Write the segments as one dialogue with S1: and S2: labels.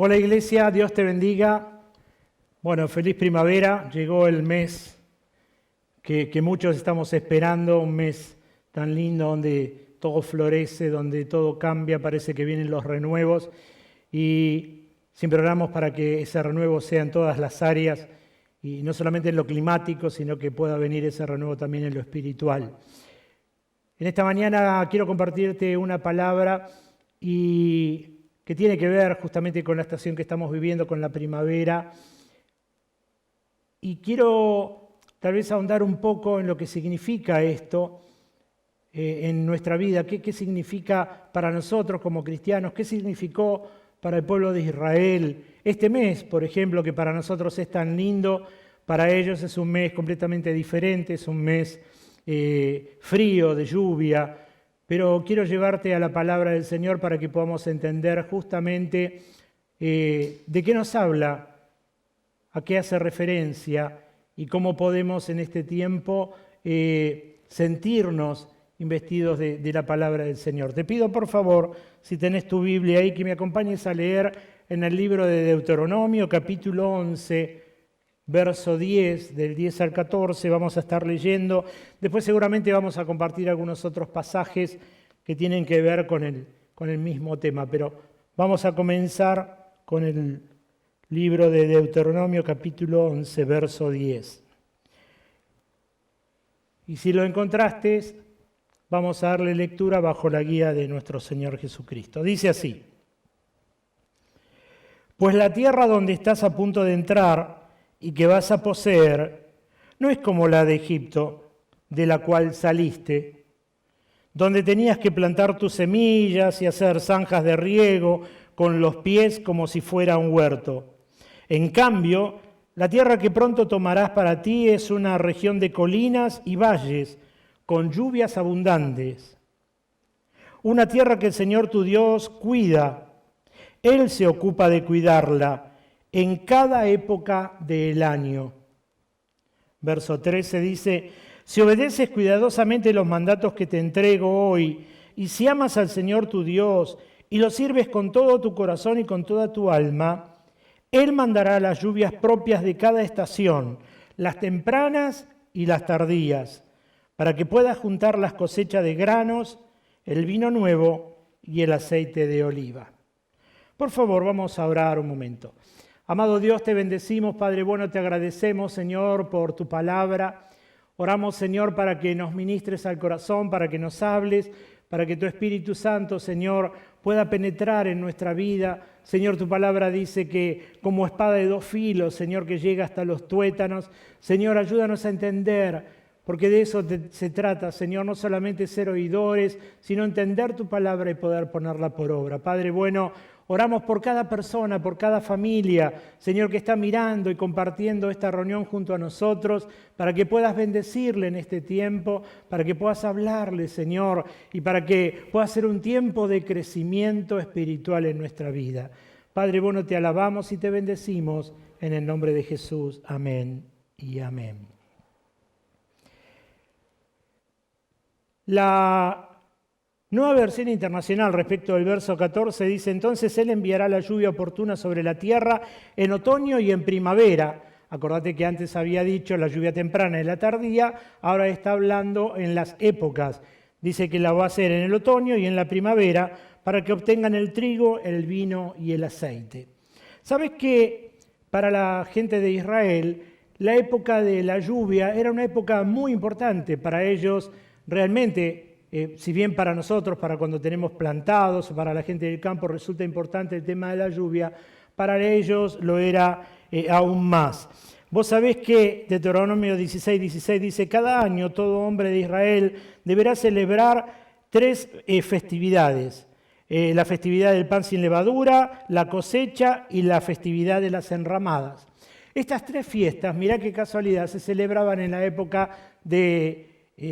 S1: Hola Iglesia, Dios te bendiga. Bueno, feliz primavera, llegó el mes que muchos estamos esperando, un mes tan lindo donde todo florece, donde todo cambia, parece que vienen los renuevos y siempre oramos para que ese renuevo sea en todas las áreas y no solamente en lo climático, sino que pueda venir ese renuevo también en lo espiritual. En esta mañana quiero compartirte una palabra que tiene que ver justamente con la estación que estamos viviendo, con la primavera. Y quiero tal vez ahondar un poco en lo que significa esto en nuestra vida, qué significa para nosotros como cristianos, qué significó para el pueblo de Israel. Este mes, por ejemplo, que para nosotros es tan lindo, para ellos es un mes completamente diferente, es un mes frío, de lluvia. Pero quiero llevarte a la palabra del Señor para que podamos entender justamente de qué nos habla, a qué hace referencia y cómo podemos en este tiempo sentirnos investidos de la palabra del Señor. Te pido por favor, si tenés tu Biblia ahí, que me acompañes a leer en el libro de Deuteronomio, capítulo 11, verso 10, del 10 al 14, vamos a estar leyendo. Después seguramente vamos a compartir algunos otros pasajes que tienen que ver con el mismo tema, pero vamos a comenzar con el libro de Deuteronomio, capítulo 11, verso 10. Y si lo encontraste, vamos a darle lectura bajo la guía de nuestro Señor Jesucristo. Dice así: Pues la tierra donde estás a punto de entrar y que vas a poseer, no es como la de Egipto, de la cual saliste, donde tenías que plantar tus semillas y hacer zanjas de riego con los pies como si fuera un huerto. En cambio, la tierra que pronto tomarás para ti es una región de colinas y valles, con lluvias abundantes. Una tierra que el Señor tu Dios cuida. Él se ocupa de cuidarla en cada época del año. Verso 13 dice: Si obedeces cuidadosamente los mandatos que te entrego hoy, y si amas al Señor tu Dios, y lo sirves con todo tu corazón y con toda tu alma, Él mandará las lluvias propias de cada estación, las tempranas y las tardías, para que puedas juntar las cosechas de granos, el vino nuevo y el aceite de oliva. Por favor, vamos a orar un momento. Amado Dios, te bendecimos, Padre bueno, te agradecemos, Señor, por tu palabra. Oramos, Señor, para que nos ministres al corazón, para que nos hables, para que tu Espíritu Santo, Señor, pueda penetrar en nuestra vida. Señor, tu palabra dice que como espada de dos filos, Señor, que llega hasta los tuétanos. Señor, ayúdanos a entender, porque de eso se trata, Señor, no solamente ser oidores, sino entender tu palabra y poder ponerla por obra. Padre bueno, oramos por cada persona, por cada familia, Señor, que está mirando y compartiendo esta reunión junto a nosotros, para que puedas bendecirle en este tiempo, para que puedas hablarle, Señor, y para que pueda ser un tiempo de crecimiento espiritual en nuestra vida. Padre bueno, te alabamos y te bendecimos en el nombre de Jesús. Amén y amén. La Nueva Versión Internacional respecto del verso 14 dice: Entonces Él enviará la lluvia oportuna sobre la tierra en otoño y en primavera. Acordate que antes había dicho la lluvia temprana y la tardía, ahora está hablando en las épocas. Dice que la va a hacer en el otoño y en la primavera para que obtengan el trigo, el vino y el aceite. ¿Sabes que para la gente de Israel la época de la lluvia era una época muy importante para ellos? Realmente, si bien para nosotros, para cuando tenemos plantados, para la gente del campo resulta importante el tema de la lluvia, para ellos lo era aún más. Vos sabés que Deuteronomio 16:16 dice: Cada año todo hombre de Israel deberá celebrar 3 festividades. La festividad del pan sin levadura, la cosecha y la festividad de las enramadas. Estas 3 fiestas, mirá qué casualidad, se celebraban en la época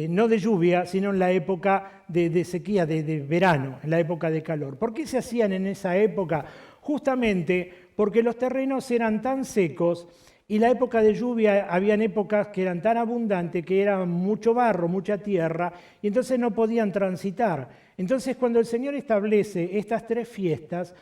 S1: no de lluvia, sino en la época de sequía, de verano, en la época de calor. ¿Por qué se hacían en esa época? Justamente Porque los terrenos eran tan secos y la época de lluvia, habían épocas que eran tan abundantes que era mucho barro, mucha tierra, y entonces no podían transitar. Entonces cuando el Señor establece estas 3 fiestas,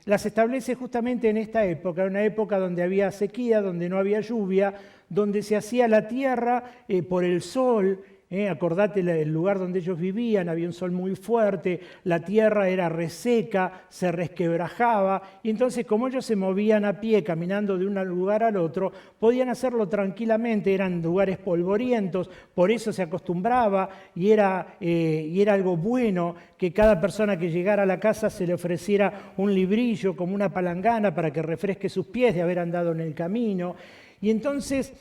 S1: las establece justamente en esta época, una época donde había sequía, donde no había lluvia, donde se hacía la tierra por el sol. Acordate el lugar donde ellos vivían, había un sol muy fuerte, la tierra era reseca, se resquebrajaba, y entonces como ellos se movían a pie, caminando de un lugar al otro, podían hacerlo tranquilamente, eran lugares polvorientos, por eso se acostumbraba, y era algo bueno que cada persona que llegara a la casa se le ofreciera un librillo como una palangana para que refresque sus pies de haber andado en el camino. Y entonces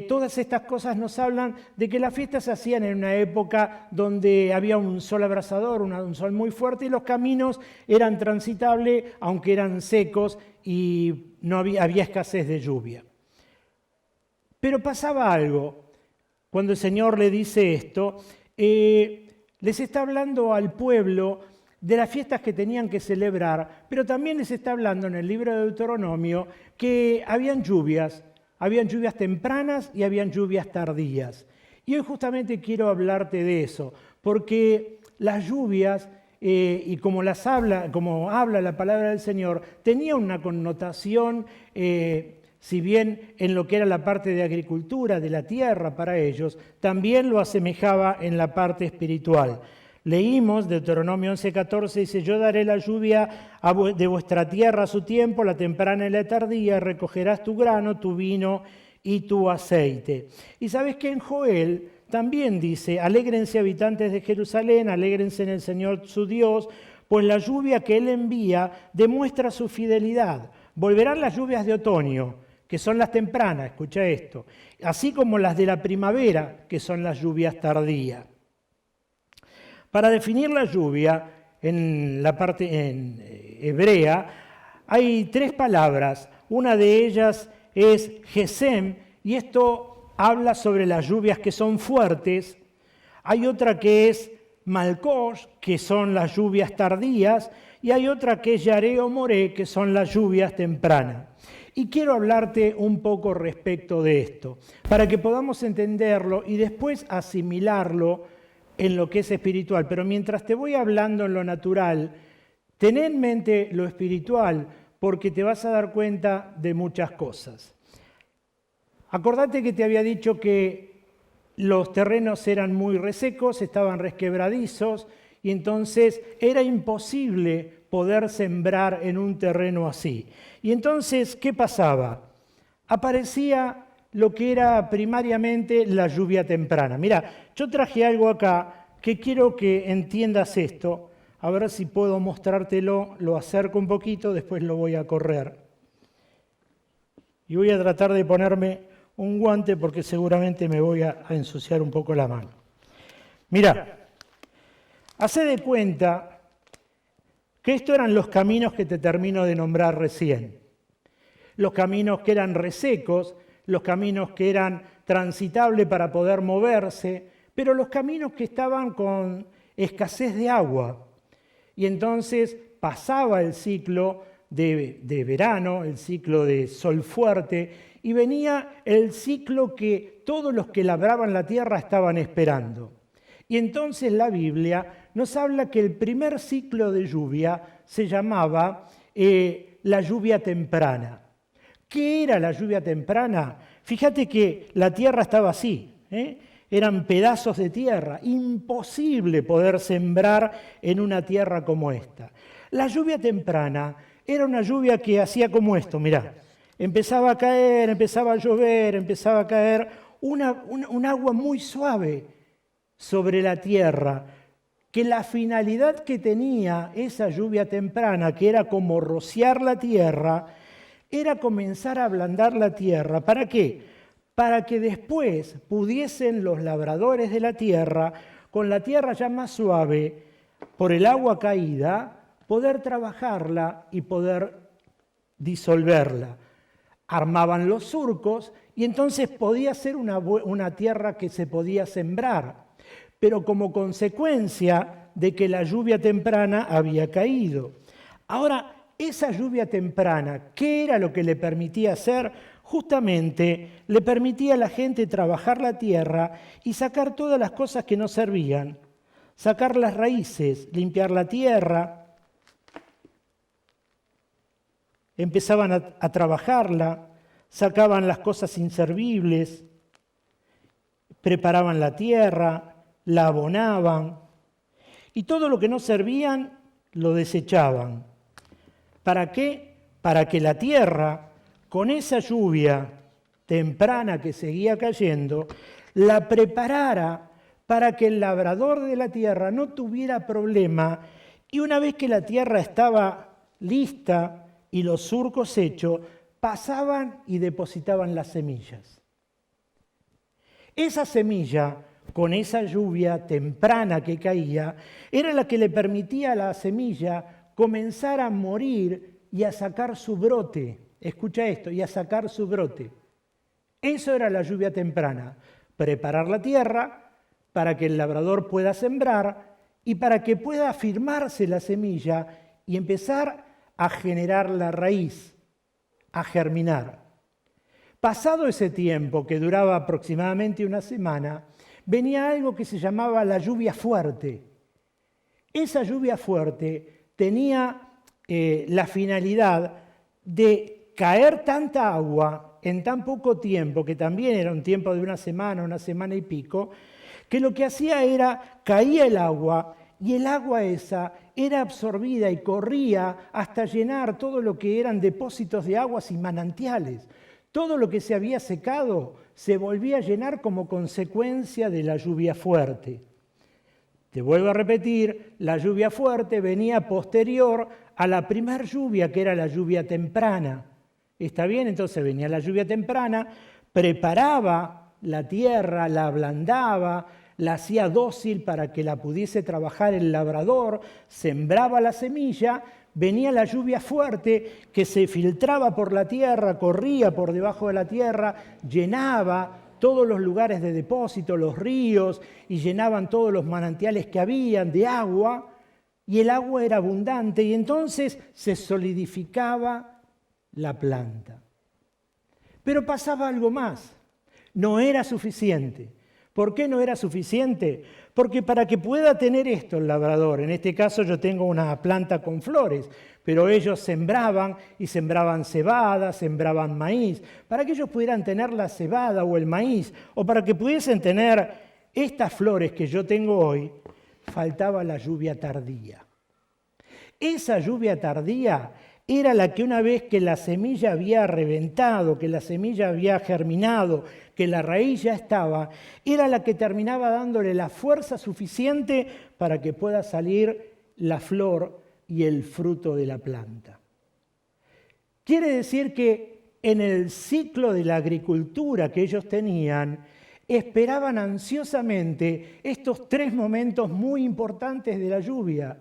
S1: todas estas cosas nos hablan de que las fiestas se hacían en una época donde había un sol abrasador, un sol muy fuerte, y los caminos eran transitables, aunque eran secos y no había escasez de lluvia. Pero pasaba algo. Cuando el Señor le dice esto, les está hablando al pueblo de las fiestas que tenían que celebrar, pero también les está hablando en el libro de Deuteronomio que habían lluvias tempranas y habían lluvias tardías. Y hoy justamente quiero hablarte de eso, porque las lluvias, y como habla la palabra del Señor, tenía una connotación, si bien en lo que era la parte de agricultura, de la tierra para ellos, también lo asemejaba en la parte espiritual. Leímos Deuteronomio 11:14, dice: yo daré la lluvia de vuestra tierra a su tiempo, la temprana y la tardía, recogerás tu grano, tu vino y tu aceite. Y sabes que en Joel también dice: alégrense habitantes de Jerusalén, alégrense en el Señor su Dios, pues la lluvia que Él envía demuestra su fidelidad. Volverán las lluvias de otoño, que son las tempranas, escucha esto, así como las de la primavera, que son las lluvias tardías. Para definir la lluvia, en la parte en hebrea, hay 3 palabras. Una de ellas es gesem, y esto habla sobre las lluvias que son fuertes. Hay otra que es malkosh, que son las lluvias tardías, y hay otra que es yareh o moreh, que son las lluvias tempranas. Y quiero hablarte un poco respecto de esto, para que podamos entenderlo y después asimilarlo en lo que es espiritual. Pero mientras te voy hablando en lo natural, ten en mente lo espiritual, porque te vas a dar cuenta de muchas cosas. Acordate que te había dicho que los terrenos eran muy resecos, estaban resquebradizos, y entonces era imposible poder sembrar en un terreno así. Y entonces, ¿qué pasaba? Aparecía lo que era primariamente la lluvia temprana. Mira, yo traje algo acá que quiero que entiendas esto. A ver si puedo mostrártelo, lo acerco un poquito, después lo voy a correr. Y voy a tratar de ponerme un guante porque seguramente me voy a ensuciar un poco la mano. Mira, hacé de cuenta que estos eran los caminos que te termino de nombrar recién. Los caminos que eran resecos, los caminos que eran transitables para poder moverse, pero los caminos que estaban con escasez de agua. Y entonces pasaba el ciclo de verano, el ciclo de sol fuerte, y venía el ciclo que todos los que labraban la tierra estaban esperando. Y entonces la Biblia nos habla que el primer ciclo de lluvia se llamaba la lluvia temprana. ¿Qué era la lluvia temprana? Fíjate que la tierra estaba así, eran pedazos de tierra, imposible poder sembrar en una tierra como esta. La lluvia temprana era una lluvia que hacía como esto, mirá, empezaba a caer, empezaba a llover, empezaba a caer un agua muy suave sobre la tierra, que la finalidad que tenía esa lluvia temprana, que era como rociar la tierra, era comenzar a ablandar la tierra. ¿Para qué? Para que después pudiesen los labradores de la tierra, con la tierra ya más suave, por el agua caída, poder trabajarla y poder disolverla. Armaban los surcos y entonces podía ser una tierra que se podía sembrar, pero como consecuencia de que la lluvia temprana había caído. Ahora, esa lluvia temprana, ¿qué era lo que le permitía hacer? Justamente le permitía a la gente trabajar la tierra y sacar todas las cosas que no servían. Sacar las raíces, limpiar la tierra. Empezaban a trabajarla, sacaban las cosas inservibles, preparaban la tierra, la abonaban. Y todo lo que no servían lo desechaban. ¿Para qué? Para que la tierra, con esa lluvia temprana que seguía cayendo, la preparara para que el labrador de la tierra no tuviera problema y una vez que la tierra estaba lista y los surcos hechos, pasaban y depositaban las semillas. Esa semilla, con esa lluvia temprana que caía, era la que le permitía a la semilla comenzar a morir y a sacar su brote. Escucha esto, y a sacar su brote. Eso era la lluvia temprana, preparar la tierra para que el labrador pueda sembrar y para que pueda afirmarse la semilla y empezar a generar la raíz, a germinar. Pasado ese tiempo, que duraba aproximadamente una semana, venía algo que se llamaba la lluvia fuerte. Esa lluvia fuerte tenía la finalidad de caer tanta agua en tan poco tiempo, que también era un tiempo de una semana y pico, que lo que hacía era, caía el agua y el agua esa era absorbida y corría hasta llenar todo lo que eran depósitos de aguas y manantiales. Todo lo que se había secado se volvía a llenar como consecuencia de la lluvia fuerte. Te vuelvo a repetir, la lluvia fuerte venía posterior a la primer lluvia, que era la lluvia temprana. ¿Está bien? Entonces venía la lluvia temprana, preparaba la tierra, la ablandaba, la hacía dócil para que la pudiese trabajar el labrador, sembraba la semilla, venía la lluvia fuerte que se filtraba por la tierra, corría por debajo de la tierra, llenaba todos los lugares de depósito, los ríos, y llenaban todos los manantiales que habían de agua, y el agua era abundante, y entonces se solidificaba la planta. Pero pasaba algo más. No era suficiente. ¿Por qué no era suficiente? Porque para que pueda tener esto el labrador, en este caso yo tengo una planta con flores, pero ellos sembraban y sembraban cebada, sembraban maíz, para que ellos pudieran tener la cebada o el maíz, o para que pudiesen tener estas flores que yo tengo hoy, faltaba la lluvia tardía. Esa lluvia tardía era la que una vez que la semilla había reventado, que la semilla había germinado, que la raíz ya estaba, era la que terminaba dándole la fuerza suficiente para que pueda salir la flor y el fruto de la planta. Quiere decir que en el ciclo de la agricultura que ellos tenían, esperaban ansiosamente estos 3 momentos muy importantes de la lluvia.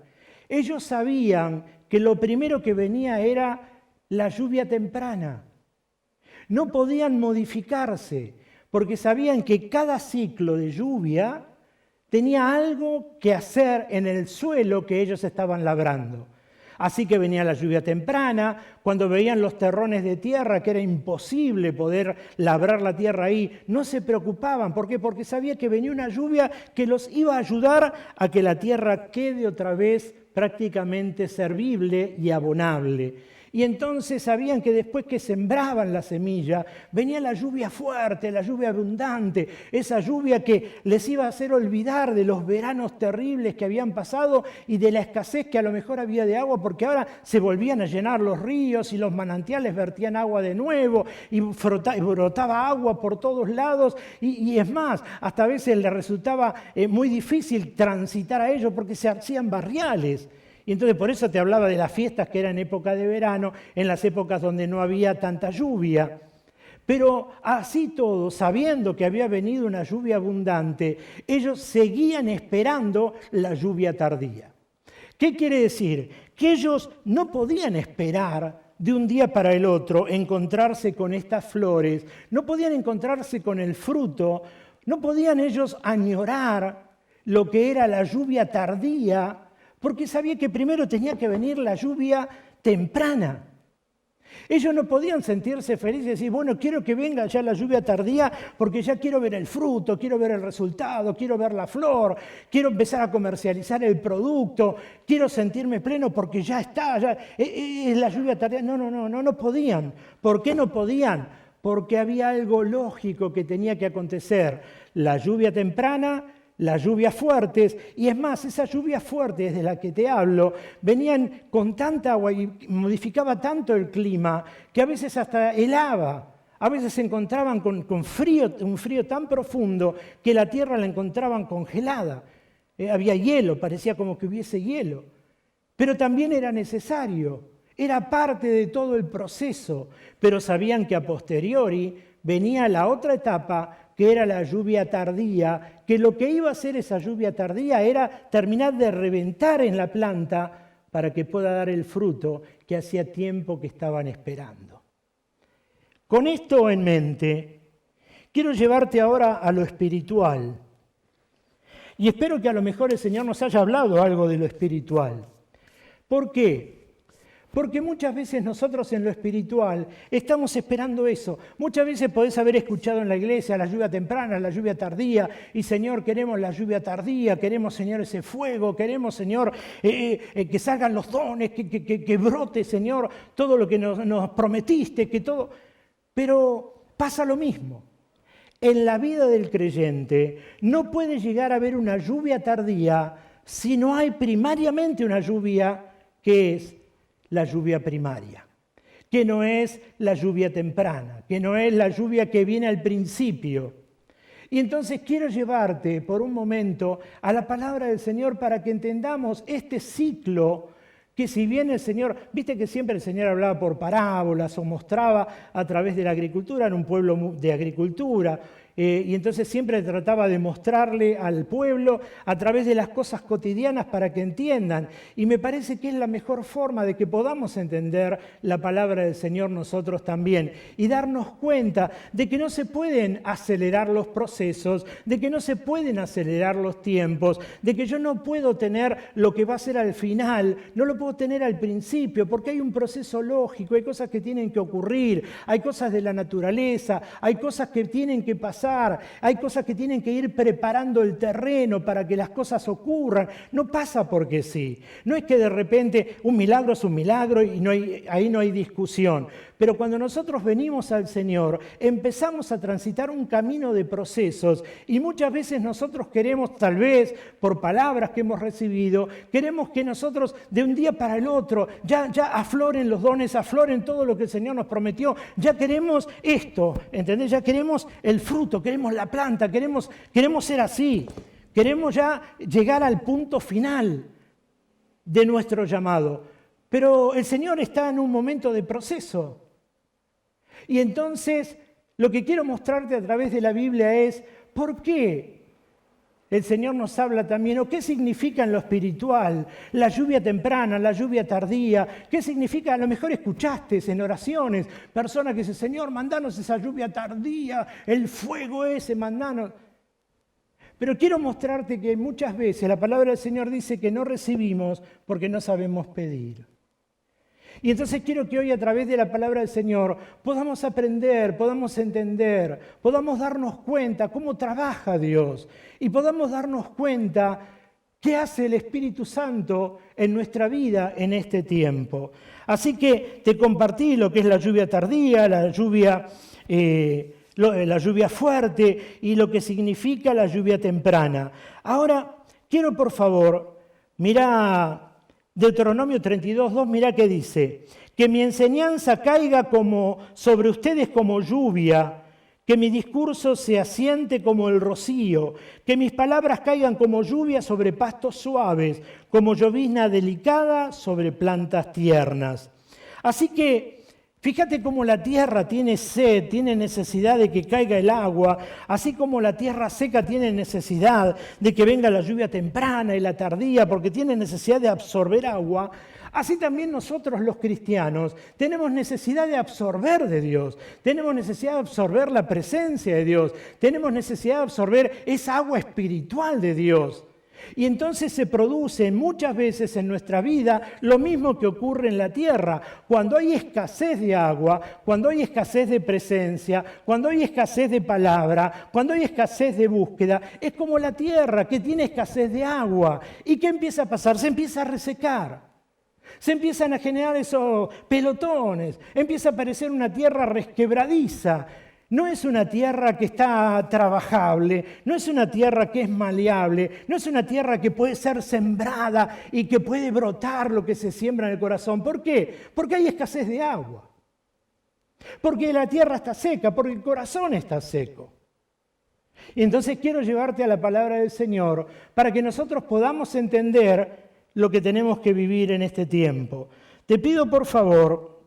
S1: Ellos sabían que lo primero que venía era la lluvia temprana. No podían modificarse, porque sabían que cada ciclo de lluvia tenía algo que hacer en el suelo que ellos estaban labrando. Así que venía la lluvia temprana, cuando veían los terrones de tierra, que era imposible poder labrar la tierra ahí, no se preocupaban. ¿Por qué? Porque sabía que venía una lluvia que los iba a ayudar a que la tierra quede otra vez prácticamente servible y abonable. Y entonces sabían que después que sembraban la semilla, venía la lluvia fuerte, la lluvia abundante, esa lluvia que les iba a hacer olvidar de los veranos terribles que habían pasado y de la escasez que a lo mejor había de agua, porque ahora se volvían a llenar los ríos y los manantiales vertían agua de nuevo y brotaba agua por todos lados. Y es más, hasta a veces les resultaba muy difícil transitar a ellos porque se hacían barriales. Y entonces por eso te hablaba de las fiestas que eran época de verano, en las épocas donde no había tanta lluvia. Pero así todo, sabiendo que había venido una lluvia abundante, ellos seguían esperando la lluvia tardía. ¿Qué quiere decir? Que ellos no podían esperar de un día para el otro encontrarse con estas flores, no podían encontrarse con el fruto, no podían ellos añorar lo que era la lluvia tardía, porque sabía que primero tenía que venir la lluvia temprana. Ellos no podían sentirse felices y decir, bueno, quiero que venga ya la lluvia tardía porque ya quiero ver el fruto, quiero ver el resultado, quiero ver la flor, quiero empezar a comercializar el producto, quiero sentirme pleno porque ya está, ya es la lluvia tardía. No podían. ¿Por qué no podían? Porque había algo lógico que tenía que acontecer. La lluvia temprana, las lluvias fuertes, y es más, esas lluvias fuertes de las que te hablo venían con tanta agua y modificaba tanto el clima que a veces hasta helaba. A veces se encontraban con frío, un frío tan profundo que la tierra la encontraban congelada. Había hielo, parecía como que hubiese hielo. Pero también era necesario, era parte de todo el proceso, pero sabían que a posteriori venía la otra etapa, que era la lluvia tardía, que lo que iba a hacer esa lluvia tardía era terminar de reventar en la planta para que pueda dar el fruto que hacía tiempo que estaban esperando. Con esto en mente, quiero llevarte ahora a lo espiritual. Y espero que a lo mejor el Señor nos haya hablado algo de lo espiritual. ¿Por qué? Porque muchas veces nosotros en lo espiritual estamos esperando eso. Muchas veces podés haber escuchado en la iglesia la lluvia temprana, la lluvia tardía, y Señor, queremos la lluvia tardía, queremos, Señor, ese fuego, queremos, Señor, que salgan los dones, que brote, Señor, todo lo que nos prometiste, que todo. Pero pasa lo mismo. En la vida del creyente no puede llegar a haber una lluvia tardía si no hay primariamente una lluvia que es la lluvia primaria, que no es la lluvia temprana, que no es la lluvia que viene al principio. Y entonces quiero llevarte por un momento a la palabra del Señor para que entendamos este ciclo que si bien el Señor, viste que siempre el Señor hablaba por parábolas o mostraba a través de la agricultura, en un pueblo de agricultura, y entonces siempre trataba de mostrarle al pueblo a través de las cosas cotidianas para que entiendan. Y me parece que es la mejor forma de que podamos entender la palabra del Señor nosotros también y darnos cuenta de que no se pueden acelerar los procesos, de que no se pueden acelerar los tiempos, de que yo no puedo tener lo que va a ser al final, no lo puedo tener al principio, porque hay un proceso lógico, hay cosas que tienen que ocurrir, hay cosas de la naturaleza, hay cosas que tienen que pasar, hay cosas que tienen que ir preparando el terreno para que las cosas ocurran. No pasa porque sí. No es que de repente un milagro es un milagro y ahí no hay discusión. Pero cuando nosotros venimos al Señor, empezamos a transitar un camino de procesos y muchas veces nosotros queremos, tal vez por palabras que hemos recibido, queremos que nosotros de un día para el otro ya afloren los dones, afloren todo lo que el Señor nos prometió. Ya queremos esto, ¿entendés? Ya queremos el fruto, queremos la planta, queremos ser así. Queremos ya llegar al punto final de nuestro llamado. Pero el Señor está en un momento de proceso. Y entonces, lo que quiero mostrarte a través de la Biblia es por qué el Señor nos habla también, o qué significa en lo espiritual la lluvia temprana, la lluvia tardía, qué significa, a lo mejor escuchaste en oraciones, personas que dicen, Señor, mandanos esa lluvia tardía, el fuego ese, mandanos. Pero quiero mostrarte que muchas veces la palabra del Señor dice que no recibimos porque no sabemos pedir. Y entonces quiero que hoy a través de la palabra del Señor podamos aprender, podamos entender, podamos darnos cuenta cómo trabaja Dios y podamos darnos cuenta qué hace el Espíritu Santo en nuestra vida en este tiempo. Así que te compartí lo que es la lluvia tardía, la lluvia fuerte y lo que significa la lluvia temprana. Ahora, quiero por favor, mirá Deuteronomio 32:2, mirá qué dice, que mi enseñanza caiga sobre ustedes como lluvia, que mi discurso se asiente como el rocío, que mis palabras caigan como lluvia sobre pastos suaves, como llovizna delicada sobre plantas tiernas. Así que fíjate cómo la tierra tiene sed, tiene necesidad de que caiga el agua, así como la tierra seca tiene necesidad de que venga la lluvia temprana y la tardía, porque tiene necesidad de absorber agua. Así también nosotros los cristianos tenemos necesidad de absorber de Dios, tenemos necesidad de absorber la presencia de Dios, tenemos necesidad de absorber esa agua espiritual de Dios. Y entonces se produce muchas veces en nuestra vida lo mismo que ocurre en la tierra. Cuando hay escasez de agua, cuando hay escasez de presencia, cuando hay escasez de palabra, cuando hay escasez de búsqueda, es como la tierra que tiene escasez de agua. ¿Y qué empieza a pasar? Se empieza a resecar. Se empiezan a generar esos pelotones, empieza a aparecer una tierra resquebradiza. No es una tierra que está trabajable, no es una tierra que es maleable, no es una tierra que puede ser sembrada y que puede brotar lo que se siembra en el corazón. ¿Por qué? Porque hay escasez de agua, porque la tierra está seca, porque el corazón está seco. Y entonces quiero llevarte a la palabra del Señor para que nosotros podamos entender lo que tenemos que vivir en este tiempo. Te pido por favor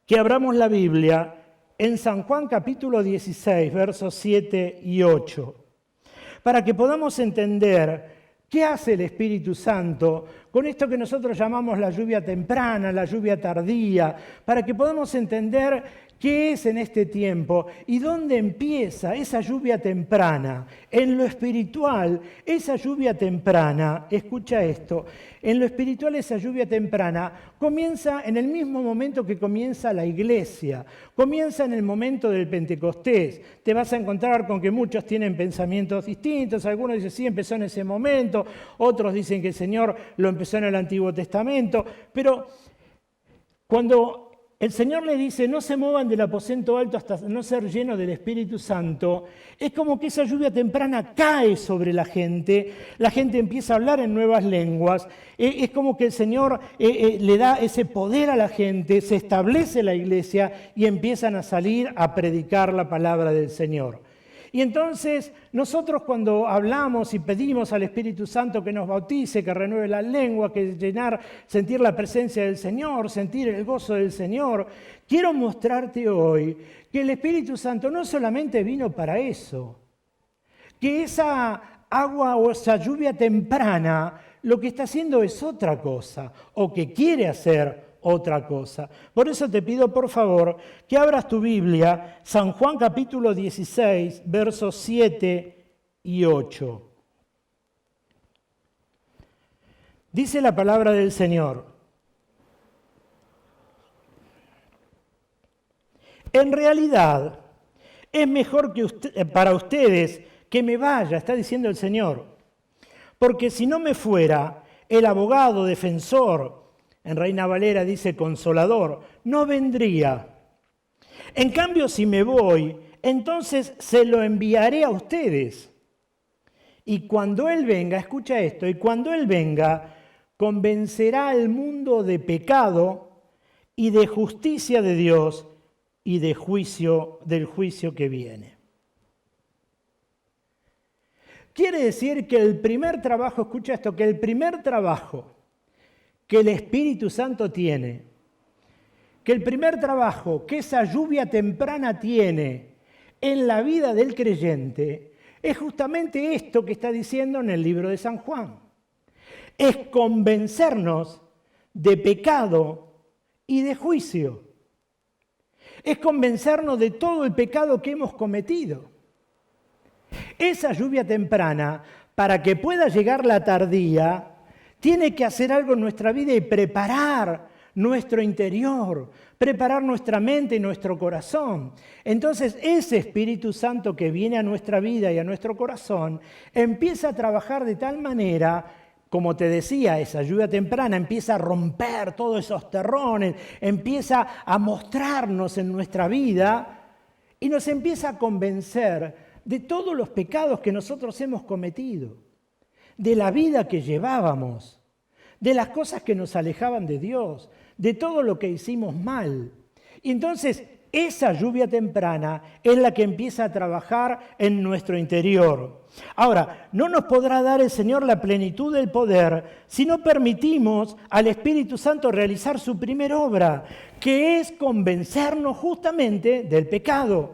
S1: que abramos la Biblia en San Juan capítulo 16, versos 7 y 8, para que podamos entender qué hace el Espíritu Santo con esto que nosotros llamamos la lluvia temprana, la lluvia tardía, para que podamos entender qué es en este tiempo y dónde empieza esa lluvia temprana. En lo espiritual, esa lluvia temprana, escucha esto, en lo espiritual esa lluvia temprana comienza en el mismo momento que comienza la iglesia, comienza en el momento del Pentecostés. Te vas a encontrar con que muchos tienen pensamientos distintos, algunos dicen sí, empezó en ese momento, otros dicen que el Señor lo empezó en el Antiguo Testamento, pero cuando el Señor le dice, no se muevan del aposento alto hasta no ser llenos del Espíritu Santo, es como que esa lluvia temprana cae sobre la gente empieza a hablar en nuevas lenguas, es como que el Señor le da ese poder a la gente, se establece la iglesia y empiezan a salir a predicar la palabra del Señor. Y entonces nosotros cuando hablamos y pedimos al Espíritu Santo que nos bautice, que renueve la lengua, que sentir la presencia del Señor, sentir el gozo del Señor, quiero mostrarte hoy que el Espíritu Santo no solamente vino para eso, que esa agua o esa lluvia temprana lo que está haciendo es otra cosa, o que quiere hacer otra cosa. Por eso te pido, por favor, que abras tu Biblia, San Juan capítulo 16, versos 7 y 8. Dice la palabra del Señor: en realidad, es mejor para ustedes que me vaya, está diciendo el Señor, porque si no me fuera, el abogado defensor, en Reina Valera dice consolador, no vendría. En cambio, si me voy, entonces se lo enviaré a ustedes. Y cuando Él venga, escucha esto, y cuando Él venga, convencerá al mundo de pecado y de justicia de Dios y del juicio que viene. Quiere decir que el primer trabajo, escucha esto, que el primer trabajo que el Espíritu Santo tiene, que el primer trabajo que esa lluvia temprana tiene en la vida del creyente, es justamente esto que está diciendo en el libro de San Juan. Es convencernos de pecado y de juicio. Es convencernos de todo el pecado que hemos cometido. Esa lluvia temprana, para que pueda llegar la tardía, tiene que hacer algo en nuestra vida y preparar nuestro interior, preparar nuestra mente y nuestro corazón. Entonces, ese Espíritu Santo que viene a nuestra vida y a nuestro corazón empieza a trabajar de tal manera, como te decía, esa lluvia temprana empieza a romper todos esos terrones, empieza a mostrarnos en nuestra vida y nos empieza a convencer de todos los pecados que nosotros hemos cometido, de la vida que llevábamos, de las cosas que nos alejaban de Dios, de todo lo que hicimos mal. Y entonces esa lluvia temprana es la que empieza a trabajar en nuestro interior. Ahora, no nos podrá dar el Señor la plenitud del poder si no permitimos al Espíritu Santo realizar su primera obra, que es convencernos justamente del pecado.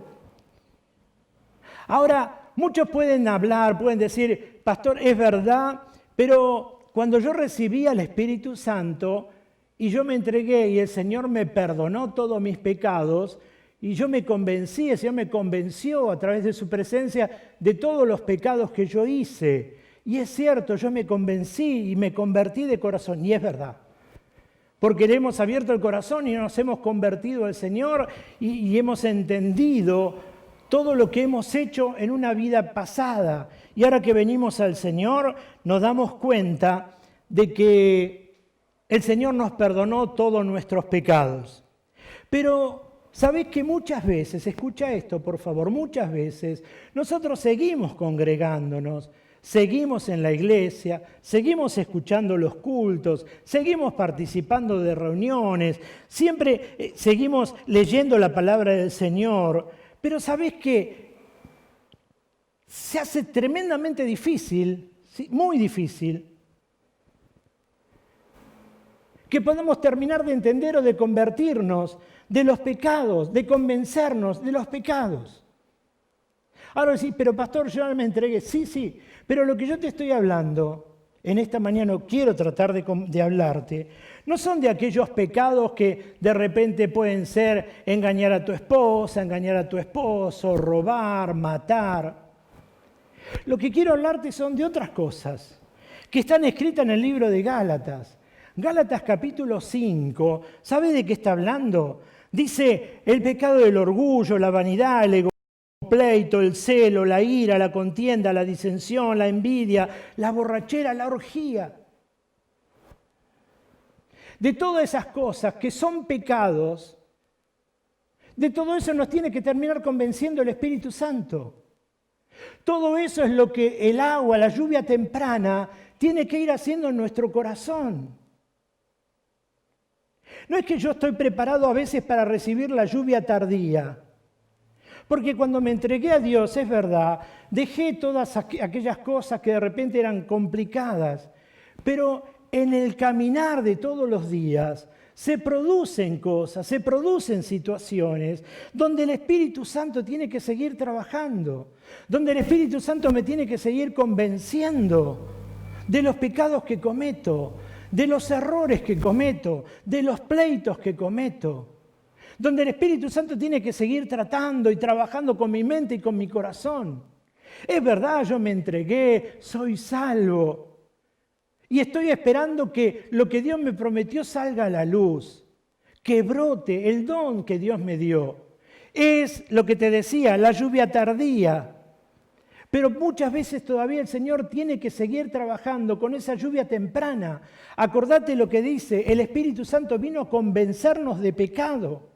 S1: Ahora, muchos pueden hablar, pueden decir, pastor, es verdad, pero cuando yo recibí al Espíritu Santo y yo me entregué y el Señor me perdonó todos mis pecados y yo me convencí, el Señor me convenció a través de su presencia de todos los pecados que yo hice. Y es cierto, yo me convencí y me convertí de corazón, y es verdad. Porque le hemos abierto el corazón y nos hemos convertido al Señor y hemos entendido todo lo que hemos hecho en una vida pasada. Y ahora que venimos al Señor, nos damos cuenta de que el Señor nos perdonó todos nuestros pecados. Pero, ¿sabés que muchas veces, escucha esto por favor, muchas veces nosotros seguimos congregándonos, seguimos en la iglesia, seguimos escuchando los cultos, seguimos participando de reuniones, siempre seguimos leyendo la palabra del Señor, pero ¿sabés qué? Se hace tremendamente difícil, ¿sí? Muy difícil, que podamos terminar de entender o de convertirnos de los pecados, de convencernos de los pecados. Ahora sí, pero pastor, yo no me entregué. Sí, pero lo que yo te estoy hablando en esta mañana, quiero tratar de hablarte, no son de aquellos pecados que de repente pueden ser engañar a tu esposa, engañar a tu esposo, robar, matar. Lo que quiero hablarte son de otras cosas que están escritas en el libro de Gálatas. Gálatas capítulo 5, ¿sabe de qué está hablando? Dice el pecado del orgullo, la vanidad, el pleito, el celo, la ira, la contienda, la disensión, la envidia, la borrachera, la orgía. De todas esas cosas que son pecados, de todo eso nos tiene que terminar convenciendo el Espíritu Santo. Todo eso es lo que el agua, la lluvia temprana, tiene que ir haciendo en nuestro corazón. No es que yo estoy preparado a veces para recibir la lluvia tardía. Porque cuando me entregué a Dios, es verdad, dejé todas aquellas cosas que de repente eran complicadas, pero en el caminar de todos los días se producen cosas, se producen situaciones donde el Espíritu Santo tiene que seguir trabajando, donde el Espíritu Santo me tiene que seguir convenciendo de los pecados que cometo, de los errores que cometo, de los pleitos que cometo. Donde el Espíritu Santo tiene que seguir tratando y trabajando con mi mente y con mi corazón. Es verdad, yo me entregué, soy salvo. Y estoy esperando que lo que Dios me prometió salga a la luz, que brote el don que Dios me dio. Es lo que te decía, la lluvia tardía. Pero muchas veces todavía el Señor tiene que seguir trabajando con esa lluvia temprana. Acordate lo que dice, el Espíritu Santo vino a convencernos de pecado.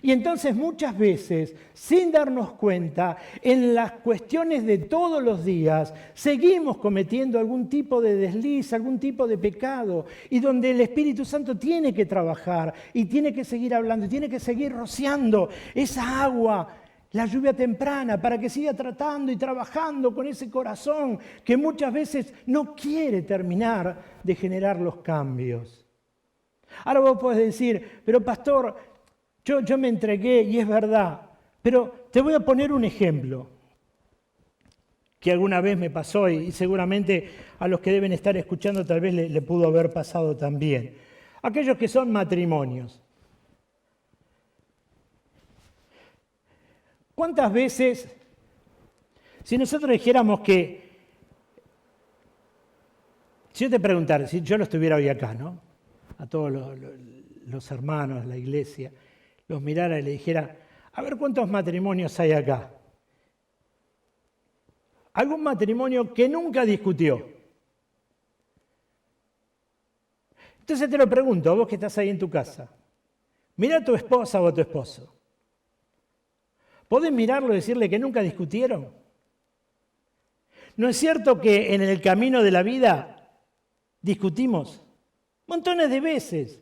S1: Y entonces muchas veces, sin darnos cuenta, en las cuestiones de todos los días, seguimos cometiendo algún tipo de desliz, algún tipo de pecado, y donde el Espíritu Santo tiene que trabajar, y tiene que seguir hablando, y tiene que seguir rociando esa agua, la lluvia temprana, para que siga tratando y trabajando con ese corazón que muchas veces no quiere terminar de generar los cambios. Ahora vos podés decir, pero pastor, yo me entregué y es verdad, pero te voy a poner un ejemplo que alguna vez me pasó y seguramente a los que deben estar escuchando tal vez le pudo haber pasado también. Aquellos que son matrimonios. ¿Cuántas veces, si nosotros dijéramos que, si yo te preguntara, si yo lo estuviera hoy acá, ¿no? A todos los hermanos, la iglesia, los mirara y le dijera, a ver cuántos matrimonios hay acá. Algún matrimonio que nunca discutió. Entonces te lo pregunto, a vos que estás ahí en tu casa. Mira a tu esposa o a tu esposo. ¿Podés mirarlo y decirle que nunca discutieron? ¿No es cierto que en el camino de la vida discutimos montones de veces?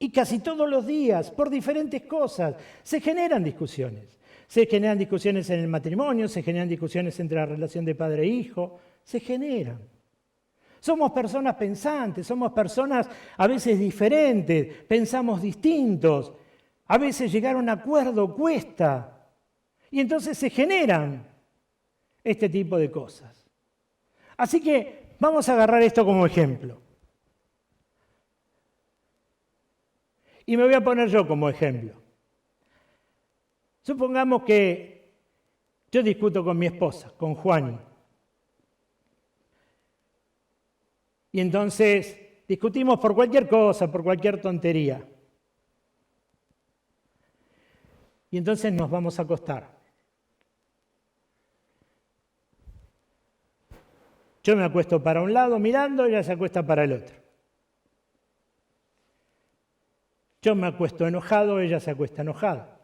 S1: Y casi todos los días, por diferentes cosas, se generan discusiones. Se generan discusiones en el matrimonio, se generan discusiones entre la relación de padre e hijo, se generan. Somos personas pensantes, somos personas a veces diferentes, pensamos distintos. A veces llegar a un acuerdo cuesta. Y entonces se generan este tipo de cosas. Así que vamos a agarrar esto como ejemplo. Y me voy a poner yo como ejemplo. Supongamos que yo discuto con mi esposa, con Juani. Y entonces discutimos por cualquier cosa, por cualquier tontería. Y entonces nos vamos a acostar. Yo me acuesto para un lado mirando, ella se acuesta para el otro. Yo me acuesto enojado, ella se acuesta enojada.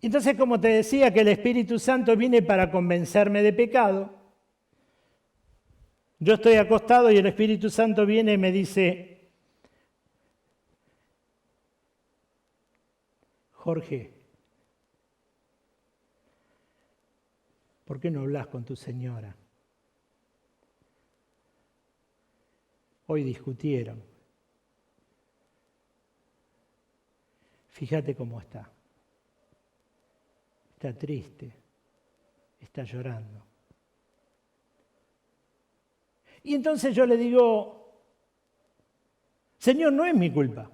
S1: Entonces, como te decía, que el Espíritu Santo viene para convencerme de pecado. Yo estoy acostado y el Espíritu Santo viene y me dice: Jorge, ¿por qué no hablas con tu señora? Hoy discutieron. Fíjate cómo está. Está triste, está llorando. Y entonces yo le digo: Señor, no es mi culpa.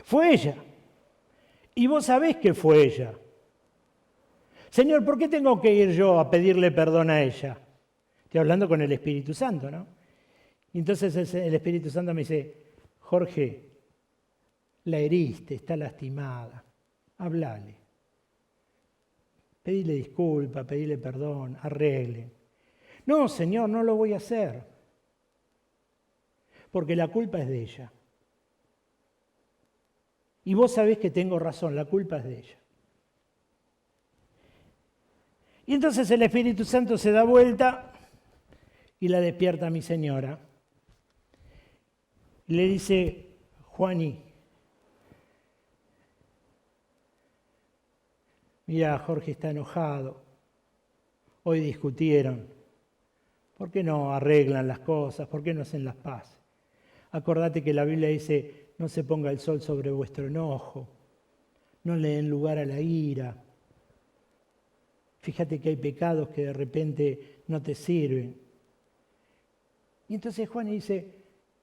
S1: Fue ella. Y vos sabés que fue ella. Señor, ¿por qué tengo que ir yo a pedirle perdón a ella? Estoy hablando con el Espíritu Santo, ¿no? Y entonces el Espíritu Santo me dice: Jorge, la heriste, está lastimada. Hablale. Pedile disculpa, pedile perdón, arregle. No, Señor, no lo voy a hacer. Porque la culpa es de ella. Y vos sabés que tengo razón, la culpa es de ella. Y entonces el Espíritu Santo se da vuelta y la despierta a mi señora. Y le dice: Juani, mira, Jorge está enojado. Hoy discutieron. ¿Por qué no arreglan las cosas? ¿Por qué no hacen las paces? Acordate que la Biblia dice: no se ponga el sol sobre vuestro enojo. No le den lugar a la ira. Fíjate que hay pecados que de repente no te sirven. Y entonces Juan dice: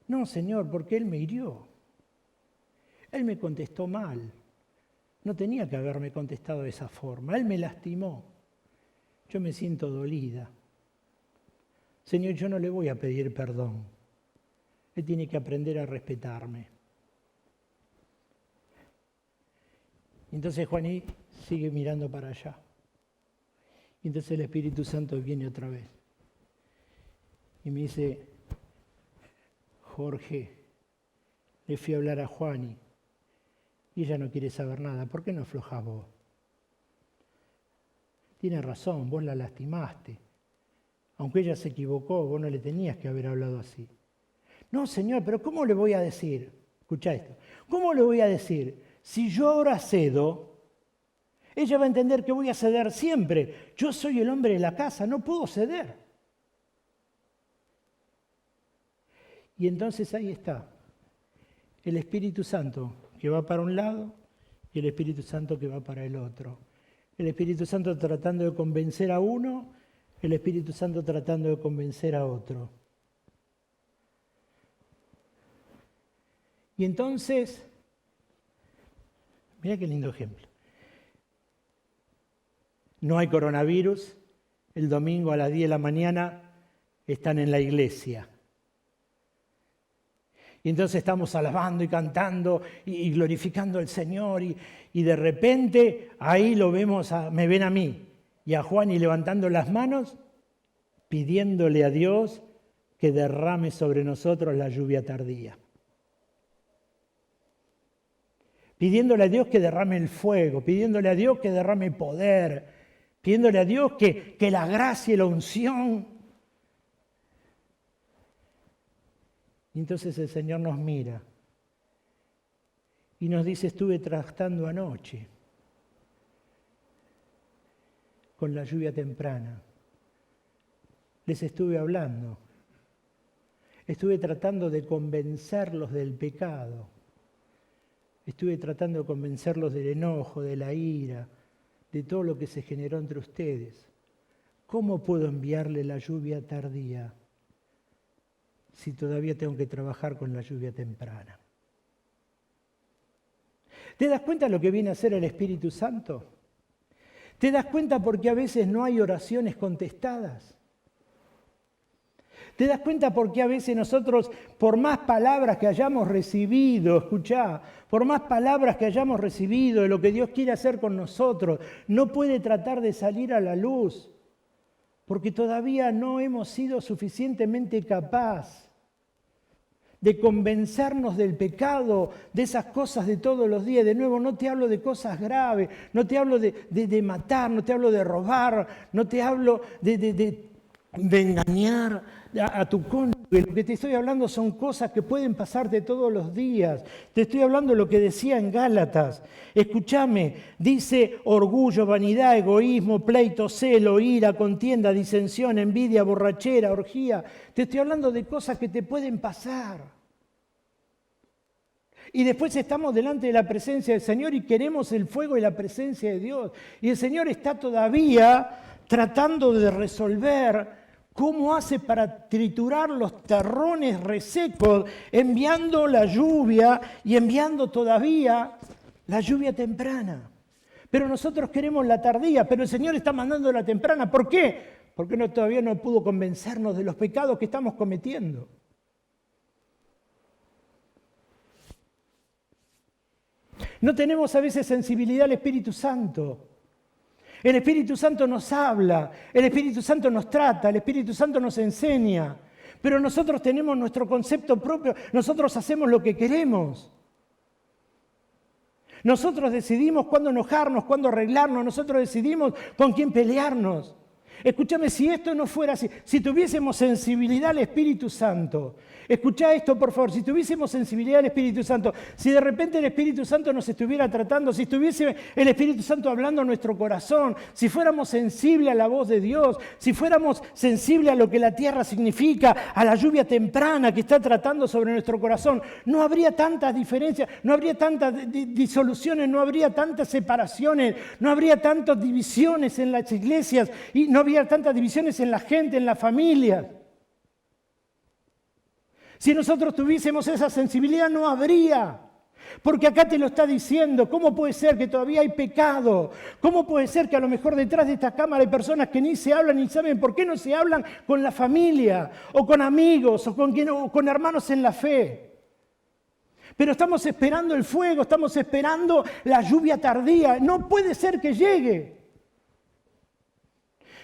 S1: no, Señor, porque Él me hirió. Él me contestó mal. No tenía que haberme contestado de esa forma. Él me lastimó. Yo me siento dolida. Señor, yo no le voy a pedir perdón. Él tiene que aprender a respetarme. Y entonces Juaní sigue mirando para allá. Y entonces el Espíritu Santo viene otra vez. Y me dice: Jorge, le fui a hablar a Juani y ella no quiere saber nada. ¿Por qué no aflojás vos? Tiene razón, vos la lastimaste. Aunque ella se equivocó, vos no le tenías que haber hablado así. No, Señor, pero ¿cómo le voy a decir? Escuchá esto. ¿Cómo le voy a decir? Si yo ahora cedo, ella va a entender que voy a ceder siempre. Yo soy el hombre de la casa, no puedo ceder. Y entonces ahí está el Espíritu Santo que va para un lado y el Espíritu Santo que va para el otro. El Espíritu Santo tratando de convencer a uno, el Espíritu Santo tratando de convencer a otro. Y entonces, mira qué lindo ejemplo. No hay coronavirus, el domingo a las 10 de la mañana están en la iglesia. Y entonces estamos alabando y cantando y glorificando al Señor y de repente ahí lo vemos, me ven a mí y a Juan y levantando las manos, pidiéndole a Dios que derrame sobre nosotros la lluvia tardía. Pidiéndole a Dios que derrame el fuego, pidiéndole a Dios que derrame poder, pidiéndole a Dios que la gracia y la unción. Y entonces el Señor nos mira y nos dice: estuve tratando anoche con la lluvia temprana. Les estuve hablando. Estuve tratando de convencerlos del pecado. Estuve tratando de convencerlos del enojo, de la ira, de todo lo que se generó entre ustedes. ¿Cómo puedo enviarle la lluvia tardía si todavía tengo que trabajar con la lluvia temprana? ¿Te das cuenta de lo que viene a hacer el Espíritu Santo? ¿Te das cuenta por qué a veces no hay oraciones contestadas? ¿Te das cuenta por qué a veces nosotros, por más palabras que hayamos recibido, escuchá, por más palabras que hayamos recibido de lo que Dios quiere hacer con nosotros, no puede tratar de salir a la luz? Porque todavía no hemos sido suficientemente capaces de convencernos del pecado, de esas cosas de todos los días. De nuevo, no te hablo de cosas graves, no te hablo de matar, no te hablo de robar, no te hablo de engañar a tu cónyuge. Lo que te estoy hablando son cosas que pueden pasarte todos los días. Te estoy hablando de lo que decía en Gálatas. Escúchame, dice orgullo, vanidad, egoísmo, pleito, celo, ira, contienda, disensión, envidia, borrachera, orgía. Te estoy hablando de cosas que te pueden pasar. Y después estamos delante de la presencia del Señor y queremos el fuego y la presencia de Dios. Y el Señor está todavía tratando de resolver cómo hace para triturar los terrones resecos, enviando la lluvia y enviando todavía la lluvia temprana. Pero nosotros queremos la tardía, pero el Señor está mandando la temprana. ¿Por qué? Porque todavía no pudo convencernos de los pecados que estamos cometiendo. No tenemos a veces sensibilidad al Espíritu Santo. El Espíritu Santo nos habla, el Espíritu Santo nos trata, el Espíritu Santo nos enseña, pero nosotros tenemos nuestro concepto propio, nosotros hacemos lo que queremos. Nosotros decidimos cuándo enojarnos, cuándo arreglarnos, nosotros decidimos con quién pelearnos. Escúchame, si esto no fuera así, si tuviésemos sensibilidad al Espíritu Santo, escuchá esto por favor, si tuviésemos sensibilidad al Espíritu Santo, si de repente el Espíritu Santo nos estuviera tratando, si estuviese el Espíritu Santo hablando a nuestro corazón, si fuéramos sensibles a la voz de Dios, si fuéramos sensibles a lo que la tierra significa, a la lluvia temprana que está tratando sobre nuestro corazón, no habría tantas diferencias, no habría tantas disoluciones, no habría tantas separaciones, no habría tantas divisiones en las iglesias y no habría tantas divisiones en la gente, en la familia. Si nosotros tuviésemos esa sensibilidad, no habría. Porque acá te lo está diciendo. ¿Cómo puede ser que todavía hay pecado? ¿Cómo puede ser que a lo mejor detrás de esta cámara hay personas que ni se hablan ni saben por qué no se hablan con la familia, o con amigos, o con hermanos en la fe? Pero estamos esperando el fuego, estamos esperando la lluvia tardía. No puede ser que llegue.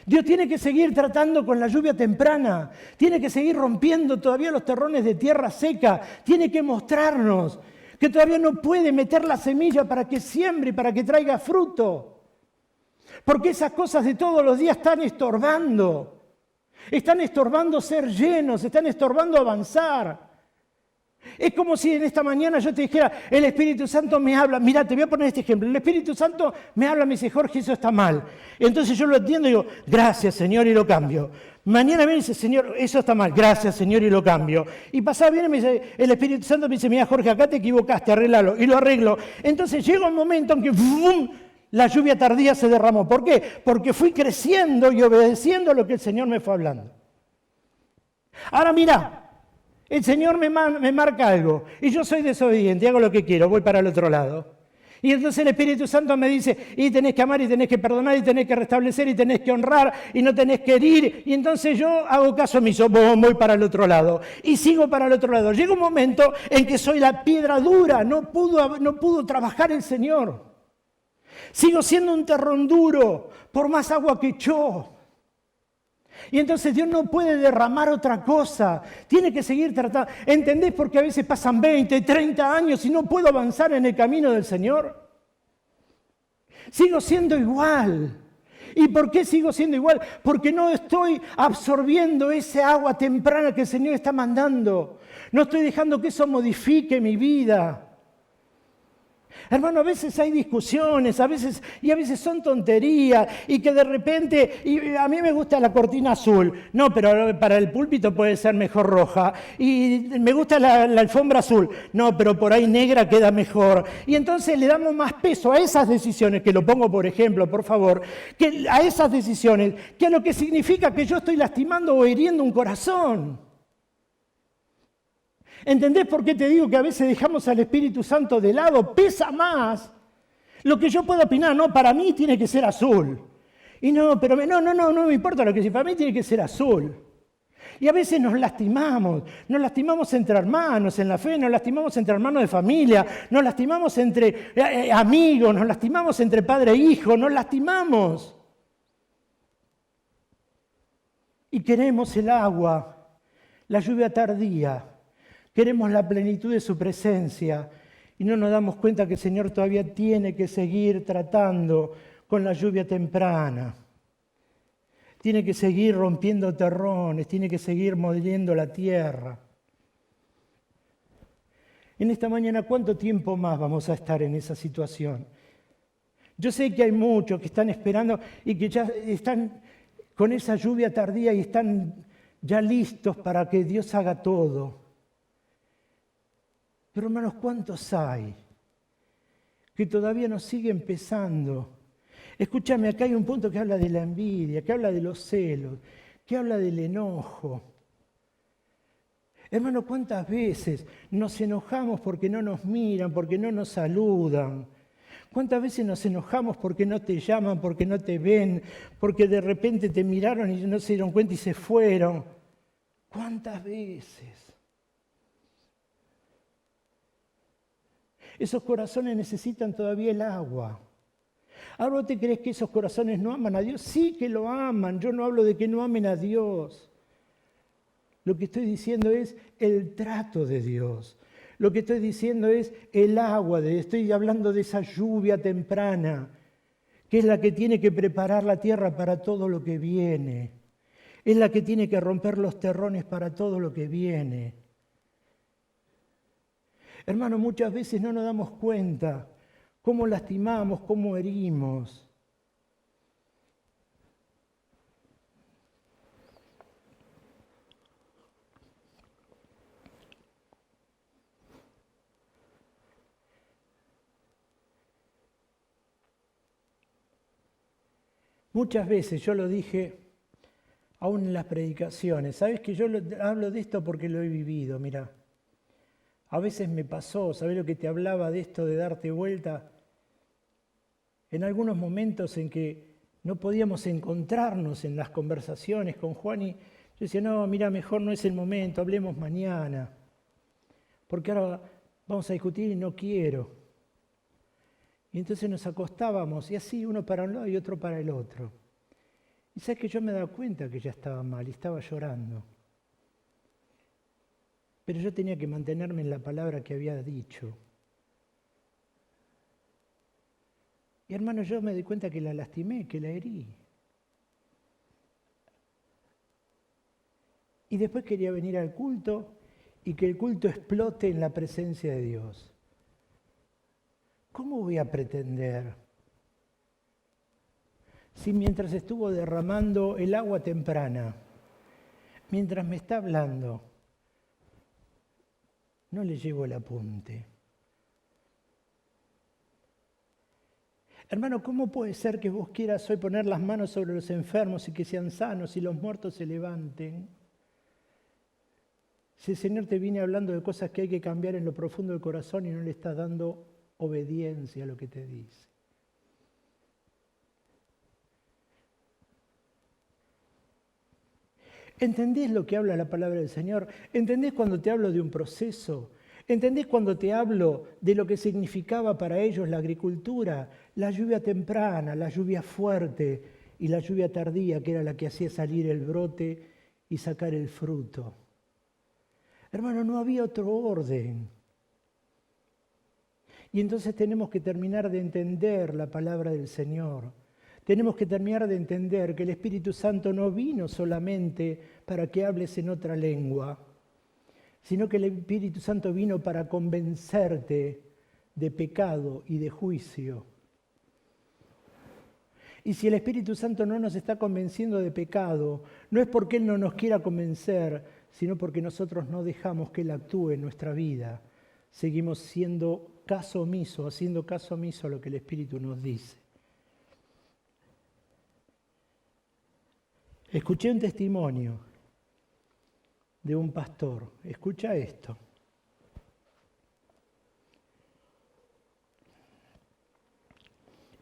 S1: Dios tiene que seguir tratando con la lluvia temprana, tiene que seguir rompiendo todavía los terrones de tierra seca, tiene que mostrarnos que todavía no puede meter la semilla para que siembre y para que traiga fruto. Porque esas cosas de todos los días están estorbando ser llenos, están estorbando avanzar. Es como si en esta mañana yo te dijera, el Espíritu Santo me habla. Mirá, te voy a poner este ejemplo. El Espíritu Santo me habla, me dice, Jorge, eso está mal. Entonces yo lo entiendo y digo, gracias, Señor, y lo cambio. Mañana viene y dice, Señor, eso está mal. Gracias, Señor, y lo cambio. Y pasado viene y me dice, el Espíritu Santo me dice, mira, Jorge, acá te equivocaste, arreglalo. Y lo arreglo. Entonces llega un momento en que ¡bum!, la lluvia tardía se derramó. ¿Por qué? Porque fui creciendo y obedeciendo a lo que el Señor me fue hablando. Ahora mira. El Señor me marca algo y yo soy desobediente, hago lo que quiero, voy para el otro lado. Y entonces el Espíritu Santo me dice, y tenés que amar, y tenés que perdonar, y tenés que restablecer, y tenés que honrar, y no tenés que herir. Y entonces yo hago caso omiso, voy para el otro lado. Y sigo para el otro lado. Llega un momento en que soy la piedra dura, no pudo trabajar el Señor. Sigo siendo un terrón duro, por más agua que echó. Y entonces Dios no puede derramar otra cosa, tiene que seguir tratando. ¿Entendés por qué a veces pasan 20, 30 años y no puedo avanzar en el camino del Señor? Sigo siendo igual. ¿Y por qué sigo siendo igual? Porque no estoy absorbiendo ese agua temprana que el Señor está mandando. No estoy dejando que eso modifique mi vida. Hermano, a veces hay discusiones, a veces son tonterías y que de repente, y a mí me gusta la cortina azul, no, pero para el púlpito puede ser mejor roja, y me gusta la alfombra azul, no, pero por ahí negra queda mejor. Y entonces le damos más peso a esas decisiones, que lo pongo por ejemplo, por favor, que a esas decisiones, que a lo que significa que yo estoy lastimando o hiriendo un corazón. ¿Entendés por qué te digo que a veces dejamos al Espíritu Santo de lado? Pesa más Lo que yo puedo opinar, no, para mí tiene que ser azul. Y no, pero no me importa lo que sea, para mí tiene que ser azul. Y a veces nos lastimamos entre hermanos en la fe, nos lastimamos entre hermanos de familia, nos lastimamos entre amigos, nos lastimamos entre padre e hijo, nos lastimamos. Y queremos el agua, la lluvia tardía, queremos la plenitud de su presencia y no nos damos cuenta que el Señor todavía tiene que seguir tratando con la lluvia temprana. Tiene que seguir rompiendo terrones, tiene que seguir moliendo la tierra. En esta mañana, ¿cuánto tiempo más vamos a estar en esa situación? Yo sé que hay muchos que están esperando y que ya están con esa lluvia tardía y están ya listos para que Dios haga todo. Pero hermanos, ¿cuántos hay que todavía no sigue empezando? Escúchame, acá hay un punto que habla de la envidia, que habla de los celos, que habla del enojo. Hermano, ¿cuántas veces nos enojamos porque no nos miran, porque no nos saludan? ¿Cuántas veces nos enojamos porque no te llaman, porque no te ven, porque de repente te miraron y no se dieron cuenta y se fueron? ¿Cuántas veces? Esos corazones necesitan todavía el agua. ¿Ahora vos te crees que esos corazones no aman a Dios? Sí que lo aman. Yo no hablo de que no amen a Dios. Lo que estoy diciendo es el trato de Dios. Lo que estoy diciendo es el agua. Estoy hablando de esa lluvia temprana, que es la que tiene que preparar la tierra para todo lo que viene. Es la que tiene que romper los terrones para todo lo que viene. Hermano, muchas veces no nos damos cuenta cómo lastimamos, cómo herimos. Muchas veces, yo lo dije aún en las predicaciones, sabes que yo hablo de esto porque lo he vivido, mira. A veces me pasó, ¿sabes lo que te hablaba de esto de darte vuelta? En algunos momentos en que no podíamos encontrarnos en las conversaciones con Juan y yo decía, no, mira, mejor no es el momento, hablemos mañana, porque ahora vamos a discutir y no quiero. Y entonces nos acostábamos y así uno para un lado y otro para el otro. Y sabes que yo me daba cuenta que ya estaba mal y estaba llorando. Pero yo tenía que mantenerme en la palabra que había dicho. Y hermano, yo me di cuenta que la lastimé, que la herí. Y después quería venir al culto y que el culto explote en la presencia de Dios. ¿Cómo voy a pretender? Si mientras estuvo derramando el agua temprana, mientras me está hablando, no le llevo el apunte. Hermano, ¿cómo puede ser que vos quieras hoy poner las manos sobre los enfermos y que sean sanos y los muertos se levanten? Si el Señor te viene hablando de cosas que hay que cambiar en lo profundo del corazón y no le estás dando obediencia a lo que te dice. ¿Entendés lo que habla la palabra del Señor? ¿Entendés cuando te hablo de un proceso? ¿Entendés cuando te hablo de lo que significaba para ellos la agricultura? La lluvia temprana, la lluvia fuerte y la lluvia tardía, que era la que hacía salir el brote y sacar el fruto. Hermano, no había otro orden. Y entonces tenemos que terminar de entender la palabra del Señor. Tenemos que terminar de entender que el Espíritu Santo no vino solamente para que hables en otra lengua, sino que el Espíritu Santo vino para convencerte de pecado y de juicio. Y si el Espíritu Santo no nos está convenciendo de pecado, no es porque Él no nos quiera convencer, sino porque nosotros no dejamos que Él actúe en nuestra vida. Seguimos haciendo caso omiso a lo que el Espíritu nos dice. Escuché un testimonio de un pastor. Escucha esto.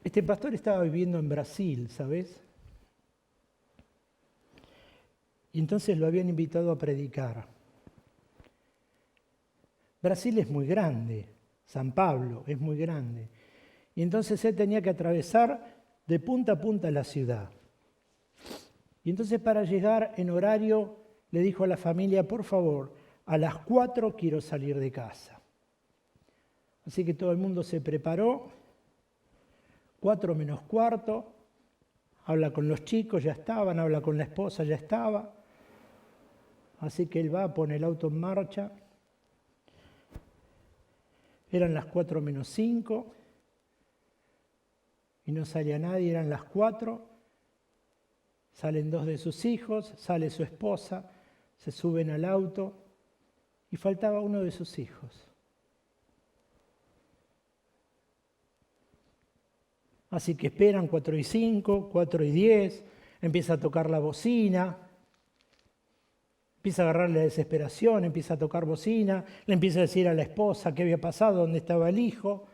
S1: Este pastor estaba viviendo en Brasil, ¿sabes? Y entonces lo habían invitado a predicar. Brasil es muy grande, San Pablo es muy grande. Y entonces él tenía que atravesar de punta a punta la ciudad. Y entonces para llegar en horario le dijo a la familia, por favor, a las 4 quiero salir de casa. Así que todo el mundo se preparó, 4 menos cuarto, habla con los chicos, ya estaban, habla con la esposa, ya estaba. Así que él va, pone el auto en marcha. Eran las 4 menos 5 y no salía nadie, eran las 4. Salen 2 de sus hijos, sale su esposa, se suben al auto y faltaba uno de sus hijos. Así que esperan 4 y 5, 4 y 10, empieza a tocar la bocina, empieza a agarrar la desesperación, empieza a tocar bocina, le empieza a decir a la esposa qué había pasado, dónde estaba el hijo.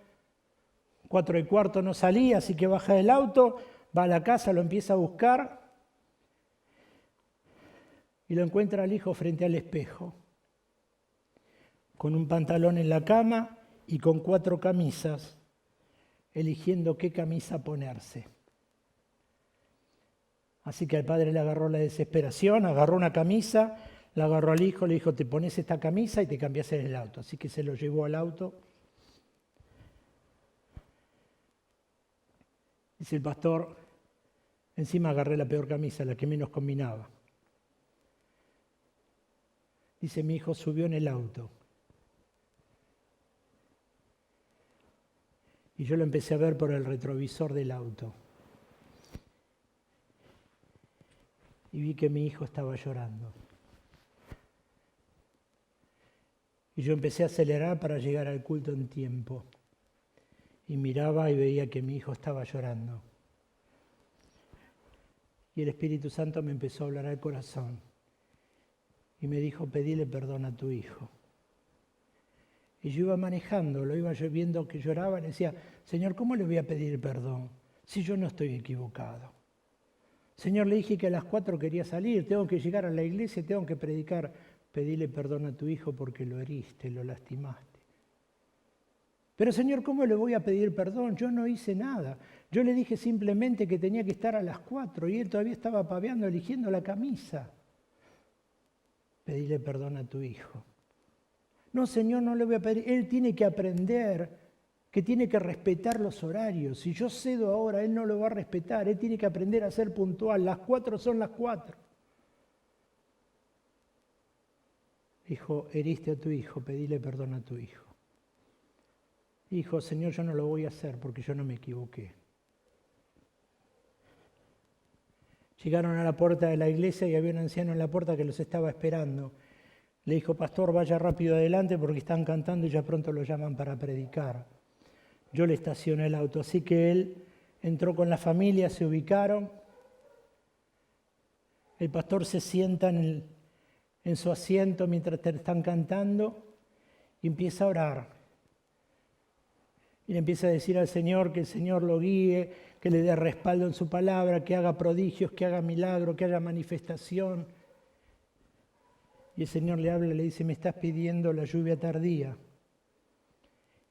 S1: 4 y cuarto no salía, así que baja del auto, va a la casa, lo empieza a buscar y lo encuentra al hijo frente al espejo, con un pantalón en la cama y con 4 camisas, eligiendo qué camisa ponerse. Así que al padre le agarró la desesperación, agarró una camisa, la agarró al hijo, le dijo, te pones esta camisa y te cambias en el auto. Así que se lo llevó al auto. Dice el pastor, encima agarré la peor camisa, la que menos combinaba. Dice, mi hijo subió en el auto. Y yo lo empecé a ver por el retrovisor del auto. Y vi que mi hijo estaba llorando. Y yo empecé a acelerar para llegar al culto en tiempo. Y miraba y veía que mi hijo estaba llorando. Y el Espíritu Santo me empezó a hablar al corazón. Y me dijo, pedile perdón a tu hijo. Y yo iba manejando, lo iba yo viendo que lloraba y le decía, Señor, ¿cómo le voy a pedir perdón si yo no estoy equivocado? Señor, le dije que a las 4 quería salir, tengo que llegar a la iglesia, tengo que predicar. Pedile perdón a tu hijo porque lo heriste, lo lastimaste. Pero Señor, ¿cómo le voy a pedir perdón? Yo no hice nada. Yo le dije simplemente que tenía que estar a las 4 y él todavía estaba paveando, eligiendo la camisa. Pedile perdón a tu hijo. No, Señor, no le voy a pedir. Él tiene que aprender que tiene que respetar los horarios. Si yo cedo ahora, él no lo va a respetar. Él tiene que aprender a ser puntual. Las 4 son las 4. Dijo, heriste a tu hijo, pedile perdón a tu hijo. Dijo, Señor, yo no lo voy a hacer porque yo no me equivoqué. Llegaron a la puerta de la iglesia y había un anciano en la puerta que los estaba esperando. Le dijo, pastor, vaya rápido adelante porque están cantando y ya pronto lo llaman para predicar. Yo le estacioné el auto, así que él entró con la familia, se ubicaron. El pastor se sienta en su asiento mientras están cantando y empieza a orar. Y le empieza a decir al Señor que el Señor lo guíe, que le dé respaldo en su palabra, que haga prodigios, que haga milagros, que haya manifestación. Y el Señor le habla y le dice, me estás pidiendo la lluvia tardía.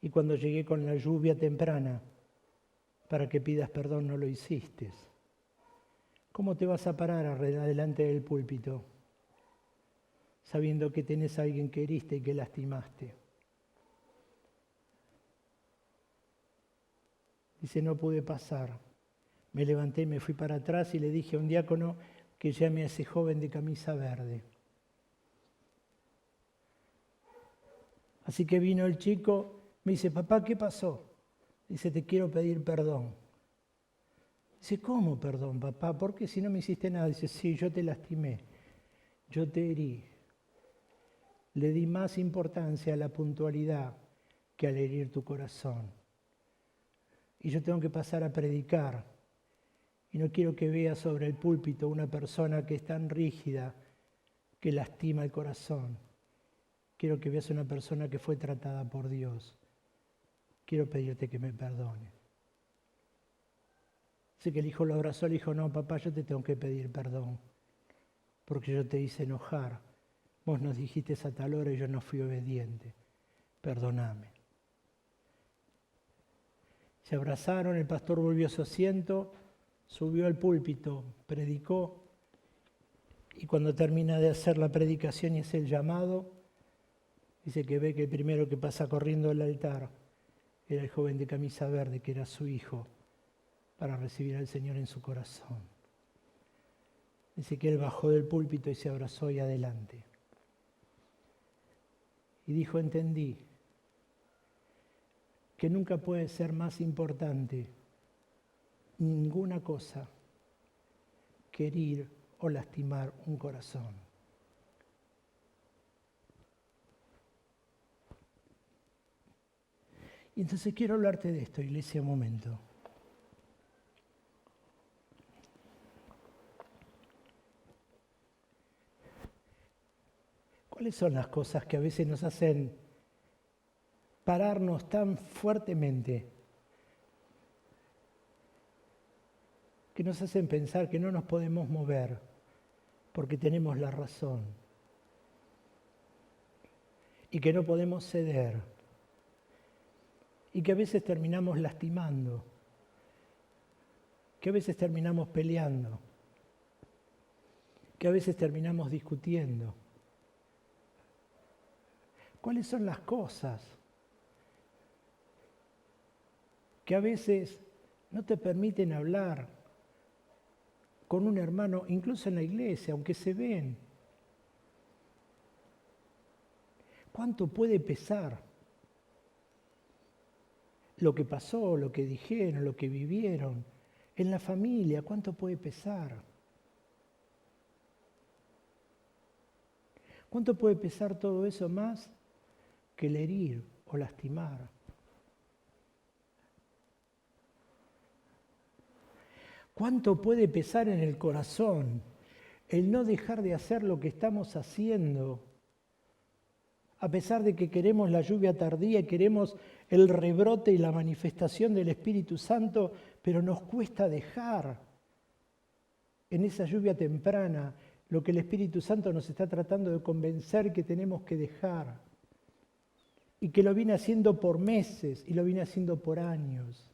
S1: Y cuando llegué con la lluvia temprana, para que pidas perdón, no lo hiciste. ¿Cómo te vas a parar adelante del púlpito, sabiendo que tenés a alguien que heriste y que lastimaste? Dice, no pude pasar. Me levanté, me fui para atrás y le dije a un diácono que llame a ese joven de camisa verde. Así que vino el chico, me dice, papá, ¿qué pasó? Dice, te quiero pedir perdón. Dice, ¿cómo perdón, papá? ¿Por qué si no me hiciste nada? Dice, sí, yo te lastimé, yo te herí. Le di más importancia a la puntualidad que al herir tu corazón. Y yo tengo que pasar a predicar. Y no quiero que veas sobre el púlpito una persona que es tan rígida que lastima el corazón. Quiero que veas una persona que fue tratada por Dios. Quiero pedirte que me perdones. Dice que el hijo lo abrazó, le dijo, no, papá, yo te tengo que pedir perdón, porque yo te hice enojar. Vos nos dijiste a tal hora y yo no fui obediente. Perdóname. Se abrazaron, el pastor volvió a su asiento, subió al púlpito, predicó, y cuando termina de hacer la predicación y hace el llamado, dice que ve que el primero que pasa corriendo al altar era el joven de camisa verde, que era su hijo, para recibir al Señor en su corazón. Dice que él bajó del púlpito y se abrazó y adelante. Y dijo, entendí que nunca puede ser más importante ninguna cosa que herir o lastimar un corazón. Y entonces quiero hablarte de esto, iglesia, un momento. ¿Cuáles son las cosas que a veces nos hacen pararnos tan fuertemente, que nos hacen pensar que no nos podemos mover porque tenemos la razón y que no podemos ceder y que a veces terminamos lastimando, que a veces terminamos peleando, que a veces terminamos discutiendo? ¿Cuáles son las cosas que a veces no te permiten hablar con un hermano, incluso en la iglesia, aunque se ven? ¿Cuánto puede pesar lo que pasó, lo que dijeron, lo que vivieron en la familia? ¿Cuánto puede pesar? ¿Cuánto puede pesar todo eso más que el herir o lastimar? ¿Cuánto puede pesar en el corazón el no dejar de hacer lo que estamos haciendo, a pesar de que queremos la lluvia tardía y queremos el rebrote y la manifestación del Espíritu Santo, pero nos cuesta dejar en esa lluvia temprana lo que el Espíritu Santo nos está tratando de convencer que tenemos que dejar? Y que lo viene haciendo por meses y lo viene haciendo por años.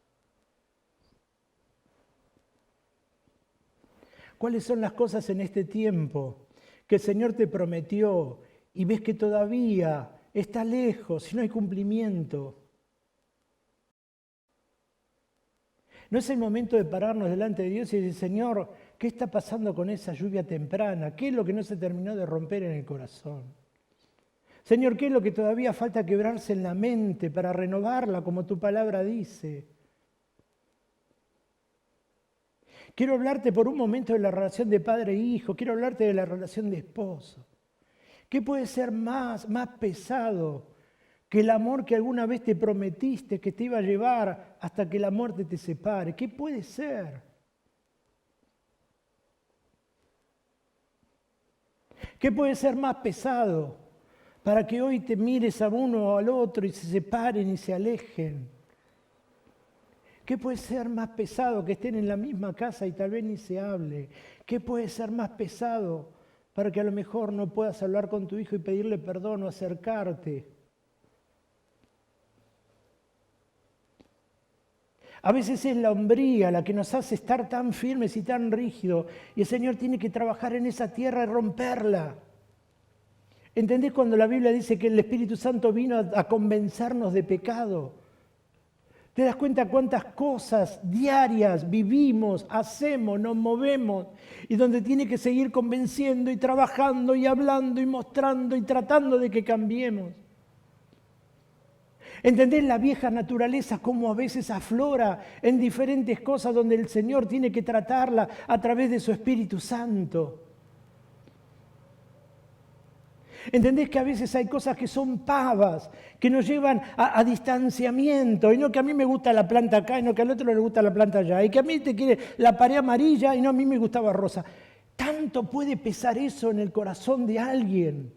S1: ¿Cuáles son las cosas en este tiempo que el Señor te prometió y ves que todavía está lejos y no hay cumplimiento? ¿No es el momento de pararnos delante de Dios y decir, Señor, ¿qué está pasando con esa lluvia temprana? ¿Qué es lo que no se terminó de romper en el corazón? Señor, ¿qué es lo que todavía falta quebrarse en la mente para renovarla como tu palabra dice? Quiero hablarte por un momento de la relación de padre e hijo, quiero hablarte de la relación de esposo. ¿Qué puede ser más pesado que el amor que alguna vez te prometiste que te iba a llevar hasta que la muerte te separe? ¿Qué puede ser? ¿Qué puede ser más pesado para que hoy te mires a uno o al otro y se separen y se alejen? ¿Qué puede ser más pesado que estén en la misma casa y tal vez ni se hable? ¿Qué puede ser más pesado para que a lo mejor no puedas hablar con tu hijo y pedirle perdón o acercarte? A veces es la hombría la que nos hace estar tan firmes y tan rígidos, y el Señor tiene que trabajar en esa tierra y romperla. ¿Entendés cuando la Biblia dice que el Espíritu Santo vino a convencernos de pecado? ¿Te das cuenta cuántas cosas diarias vivimos, hacemos, nos movemos y donde tiene que seguir convenciendo y trabajando y hablando y mostrando y tratando de que cambiemos? ¿Entendés la vieja naturaleza cómo a veces aflora en diferentes cosas donde el Señor tiene que tratarla a través de su Espíritu Santo? ¿Entendés que a veces hay cosas que son pavas, que nos llevan a distanciamiento? Y no que a mí me gusta la planta acá y no que al otro le gusta la planta allá. Y que a mí te quiere la pared amarilla y no a mí me gustaba rosa. ¿Tanto puede pesar eso en el corazón de alguien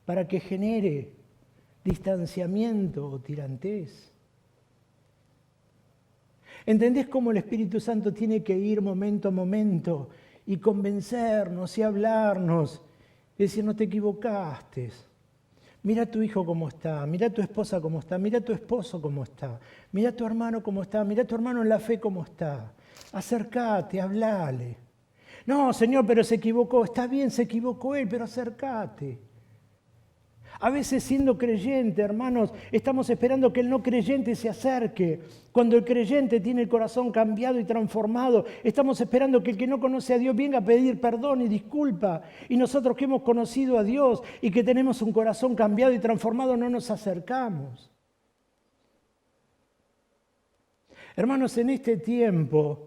S1: para que genere distanciamiento o tirantez? ¿Entendés cómo el Espíritu Santo tiene que ir momento a momento y convencernos y hablarnos? Y decir, no te equivocaste. Mira a tu hijo cómo está, mira a tu esposa cómo está, mira a tu esposo cómo está, mira a tu hermano cómo está, mira a tu hermano en la fe cómo está. Acércate, hablale. No, Señor, pero se equivocó. Está bien, se equivocó él, pero acércate. A veces siendo creyente, hermanos, estamos esperando que el no creyente se acerque. Cuando el creyente tiene el corazón cambiado y transformado, estamos esperando que el que no conoce a Dios venga a pedir perdón y disculpa. Y nosotros que hemos conocido a Dios y que tenemos un corazón cambiado y transformado, no nos acercamos. Hermanos, en este tiempo,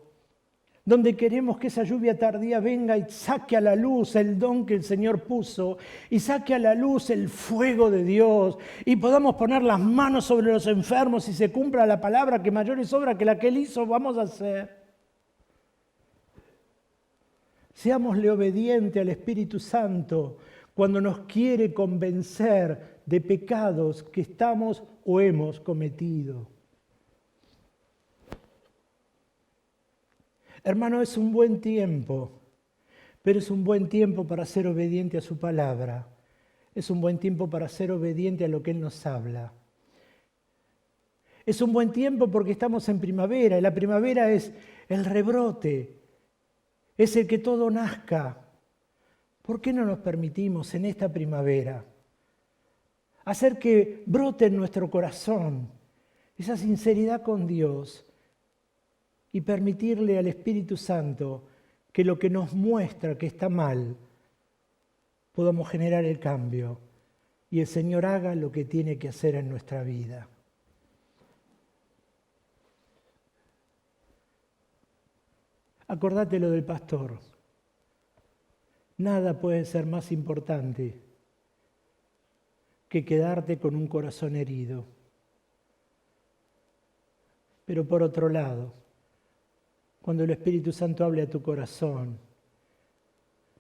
S1: donde queremos que esa lluvia tardía venga y saque a la luz el don que el Señor puso y saque a la luz el fuego de Dios y podamos poner las manos sobre los enfermos y se cumpla la palabra que mayor es obra que la que Él hizo, vamos a hacer. Seámosle obedientes al Espíritu Santo cuando nos quiere convencer de pecados que estamos o hemos cometido. Hermano, es un buen tiempo, pero es un buen tiempo para ser obediente a su palabra. Es un buen tiempo para ser obediente a lo que Él nos habla. Es un buen tiempo porque estamos en primavera, y la primavera es el rebrote, es el que todo nazca. ¿Por qué no nos permitimos en esta primavera hacer que brote en nuestro corazón esa sinceridad con Dios? Y permitirle al Espíritu Santo que lo que nos muestra que está mal, podamos generar el cambio y el Señor haga lo que tiene que hacer en nuestra vida. Acordate lo del pastor. Nada puede ser más importante que quedarte con un corazón herido. Pero por otro lado, cuando el Espíritu Santo hable a tu corazón,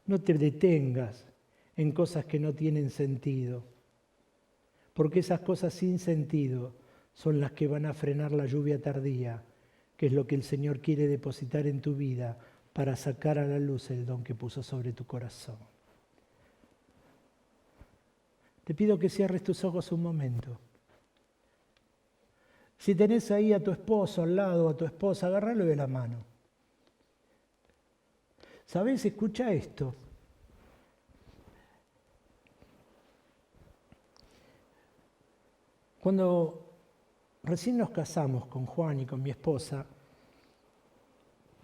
S1: no te detengas en cosas que no tienen sentido, porque esas cosas sin sentido son las que van a frenar la lluvia tardía, que es lo que el Señor quiere depositar en tu vida para sacar a la luz el don que puso sobre tu corazón. Te pido que cierres tus ojos un momento. Si tenés ahí a tu esposo al lado, a tu esposa, agárralo de la mano. ¿Sabés? Escucha esto. Cuando recién nos casamos con Juan y con mi esposa,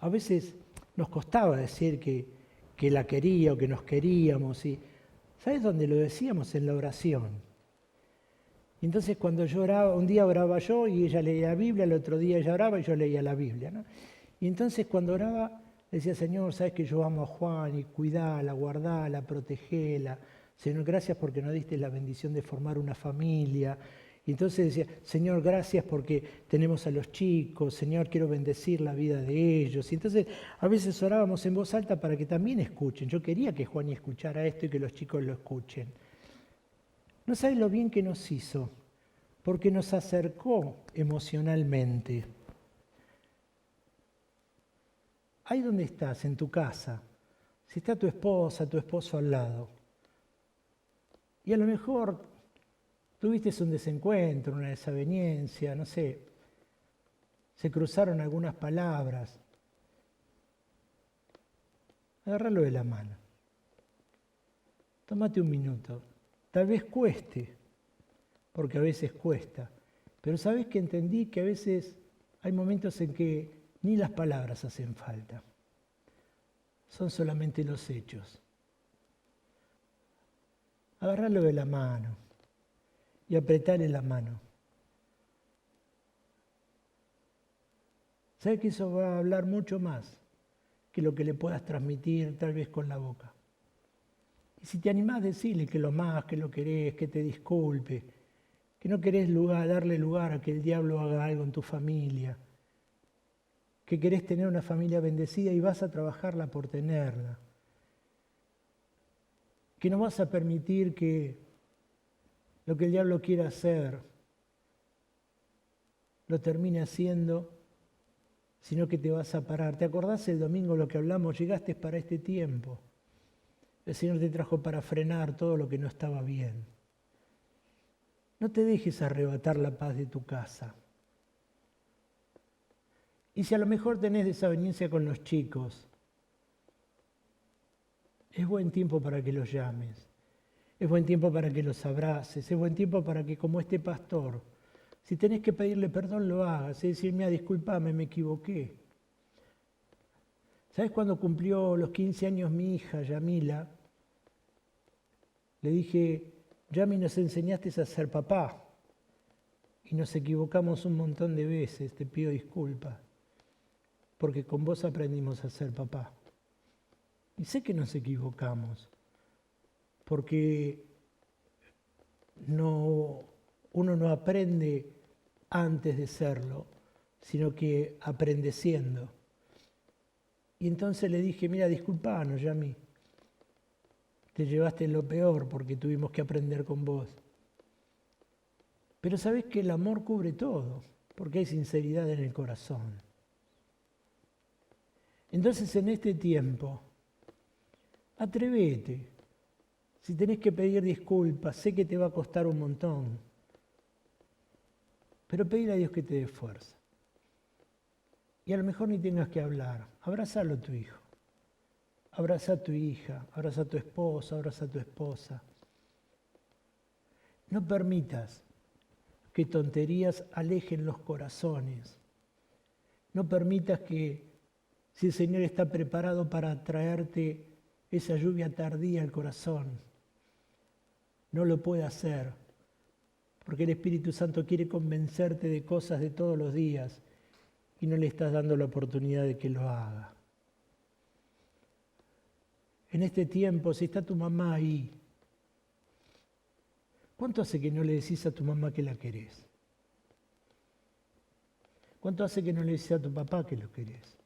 S1: a veces nos costaba decir que la quería o que nos queríamos. Y ¿sabes dónde lo decíamos? En la oración. Y entonces cuando yo oraba, un día oraba yo y ella leía la Biblia, el otro día ella oraba y yo leía la Biblia, ¿no? Y entonces cuando oraba, decía, Señor, sabes que yo amo a Juan y cuidala, guardala, protegela. Señor, gracias porque nos diste la bendición de formar una familia. Y entonces decía, Señor, gracias porque tenemos a los chicos. Señor, quiero bendecir la vida de ellos. Y entonces a veces orábamos en voz alta para que también escuchen. Yo quería que Juan escuchara esto y que los chicos lo escuchen. No sabes lo bien que nos hizo, porque nos acercó emocionalmente. Ahí donde estás, en tu casa, si está tu esposa, tu esposo al lado, y a lo mejor tuviste un desencuentro, una desaveniencia, no sé, se cruzaron algunas palabras, agárralo de la mano, tómate un minuto, tal vez cueste, porque a veces cuesta, pero sabes que entendí que a veces hay momentos en que ni las palabras hacen falta, son solamente los hechos. Agárralo de la mano y apretale la mano. ¿Sabes que eso va a hablar mucho más que lo que le puedas transmitir tal vez con la boca? Y si te animás, decirle que lo amás, que lo querés, que te disculpe, que no querés darle lugar a que el diablo haga algo en tu familia, que querés tener una familia bendecida y vas a trabajarla por tenerla, que no vas a permitir que lo que el diablo quiera hacer lo termine haciendo sino que te vas a parar. ¿Te acordás el domingo lo que hablamos? Llegaste para este tiempo. El Señor te trajo para frenar todo lo que no estaba bien. No te dejes arrebatar la paz de tu casa. Y si a lo mejor tenés desaveniencia con los chicos, es buen tiempo para que los llames. Es buen tiempo para que los abraces. Es buen tiempo para que, como este pastor, si tenés que pedirle perdón, lo hagas. Es decir, mira, discúlpame, me equivoqué. ¿Sabes cuándo cumplió los 15 años mi hija, Yamila? Le dije, Yami, nos enseñaste a ser papá. Y nos equivocamos un montón de veces, te pido disculpas. Porque con vos aprendimos a ser papá. Y sé que nos equivocamos. Porque uno no aprende antes de serlo, sino que aprende siendo. Y entonces le dije, mira, disculpanos, Yami, te llevaste lo peor porque tuvimos que aprender con vos. Pero sabés que el amor cubre todo, porque hay sinceridad en el corazón. Entonces en este tiempo, atrévete. Si tenés que pedir disculpas, sé que te va a costar un montón, pero pedile a Dios que te dé fuerza. Y a lo mejor ni tengas que hablar, abrazalo a tu hijo, abraza a tu hija, abraza a tu esposo, abraza a tu esposa. No permitas que tonterías alejen los corazones. No permitas que, si el Señor está preparado para traerte esa lluvia tardía al corazón, no lo puede hacer, porque el Espíritu Santo quiere convencerte de cosas de todos los días y no le estás dando la oportunidad de que lo haga. En este tiempo, si está tu mamá ahí, ¿cuánto hace que no le decís a tu mamá que la querés? ¿Cuánto hace que no le decís a tu papá que lo querés?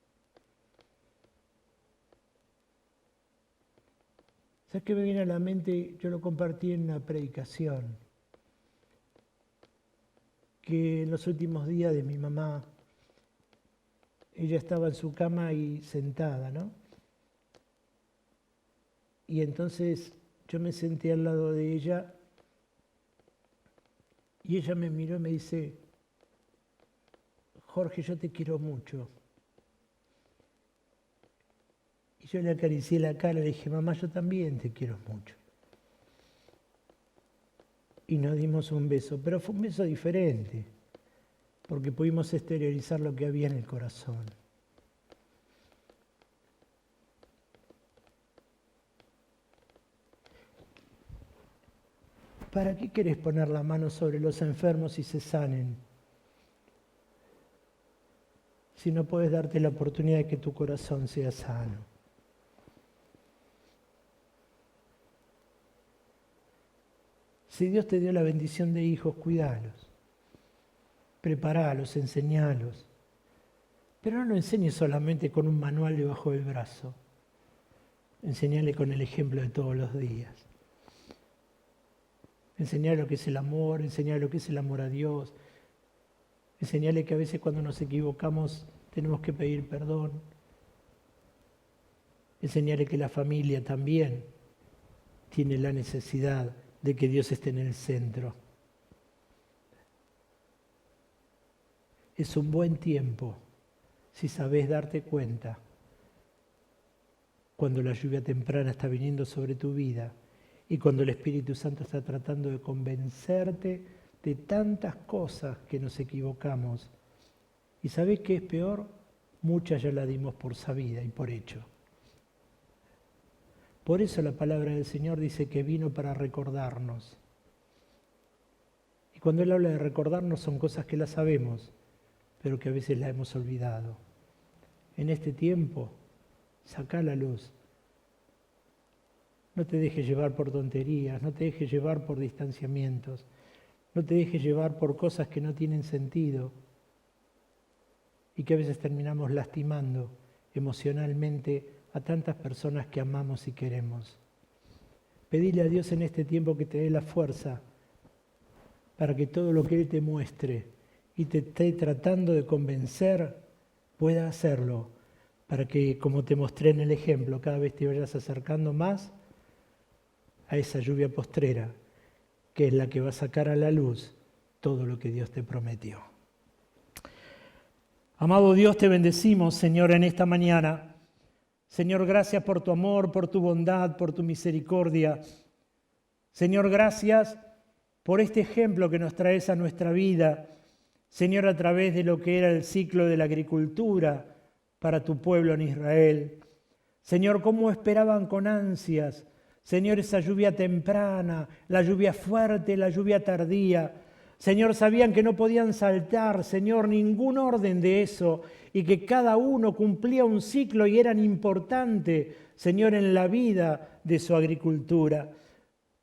S1: ¿Sabes qué me viene a la mente? Yo lo compartí en una predicación, que en los últimos días de mi mamá, ella estaba en su cama y sentada, ¿no? Y entonces yo me senté al lado de ella y ella me miró y me dice, Jorge, yo te quiero mucho. Y yo le acaricié la cara y le dije, mamá, yo también te quiero mucho. Y nos dimos un beso, pero fue un beso diferente, porque pudimos exteriorizar lo que había en el corazón. ¿Para qué querés poner la mano sobre los enfermos y se sanen? Si no puedes darte la oportunidad de que tu corazón sea sano. Si Dios te dio la bendición de hijos, cuídalos, preparalos, enseñalos. Pero no lo enseñes solamente con un manual debajo del brazo. Enseñale con el ejemplo de todos los días. Enseñale lo que es el amor, enseñale lo que es el amor a Dios. Enseñale que a veces cuando nos equivocamos tenemos que pedir perdón. Enseñale que la familia también tiene la necesidad de que Dios esté en el centro. Es un buen tiempo si sabes darte cuenta cuando la lluvia temprana está viniendo sobre tu vida y cuando el Espíritu Santo está tratando de convencerte de tantas cosas que nos equivocamos. ¿Y sabés qué es peor? Muchas ya las dimos por sabida y por hecho. Por eso la palabra del Señor dice que vino para recordarnos. Y cuando Él habla de recordarnos son cosas que las sabemos, pero que a veces las hemos olvidado. En este tiempo, sacá la luz. No te dejes llevar por tonterías, no te dejes llevar por distanciamientos, no te dejes llevar por cosas que no tienen sentido y que a veces terminamos lastimando emocionalmente a tantas personas que amamos y queremos. Pedile a Dios en este tiempo que te dé la fuerza para que todo lo que Él te muestre y te esté tratando de convencer pueda hacerlo para que, como te mostré en el ejemplo, cada vez te vayas acercando más a esa lluvia postrera, que es la que va a sacar a la luz todo lo que Dios te prometió. Amado Dios, te bendecimos, Señor, en esta mañana. Señor, gracias por tu amor, por tu bondad, por tu misericordia. Señor, gracias por este ejemplo que nos traes a nuestra vida, Señor, a través de lo que era el ciclo de la agricultura para tu pueblo en Israel. Señor, cómo esperaban con ansias, Señor, esa lluvia temprana, la lluvia fuerte, la lluvia tardía. Señor, sabían que no podían saltar, Señor, ningún orden de eso y que cada uno cumplía un ciclo y eran importantes, Señor, en la vida de su agricultura.